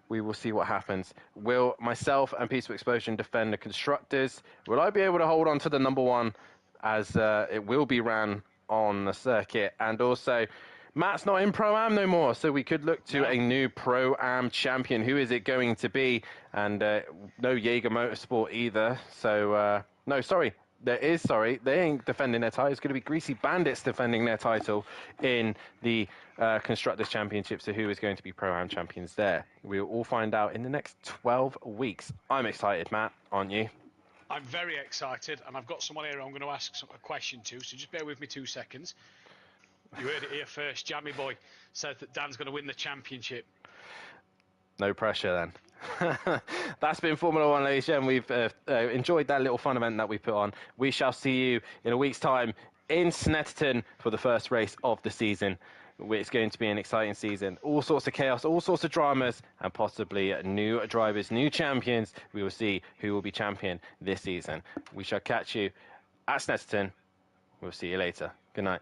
we will see what happens. Will myself and Peaceful Explosion defend the Constructors? Will I be able to hold on to the number one, as it will be ran on the circuit? And also, Matt's not in Pro-Am no more, so we could look to a new Pro-Am champion. Who is it going to be? And no Jaeger Motorsport either. So, no, sorry. They ain't defending their title. It's going to be Greasy Bandits defending their title in the Constructors' Championship. So who is going to be Pro-Am champions there? We'll all find out in the next 12 weeks. I'm excited, Matt, aren't you? I'm very excited, and I've got someone here I'm going to ask a question to, so just bear with me 2 seconds. You heard it here first. Jammy Boy says that Dan's going to win the championship. No pressure then. That's been Formula One, ladies and gentlemen. We've enjoyed that little fun event that we put on. We shall see you in a week's time in Snetterton for the first race of the season. It's going to be an exciting season. All sorts of chaos, all sorts of dramas, and possibly new drivers, new champions. We will see who will be champion this season. We shall catch you at Snetterton. We'll see you later. Good night.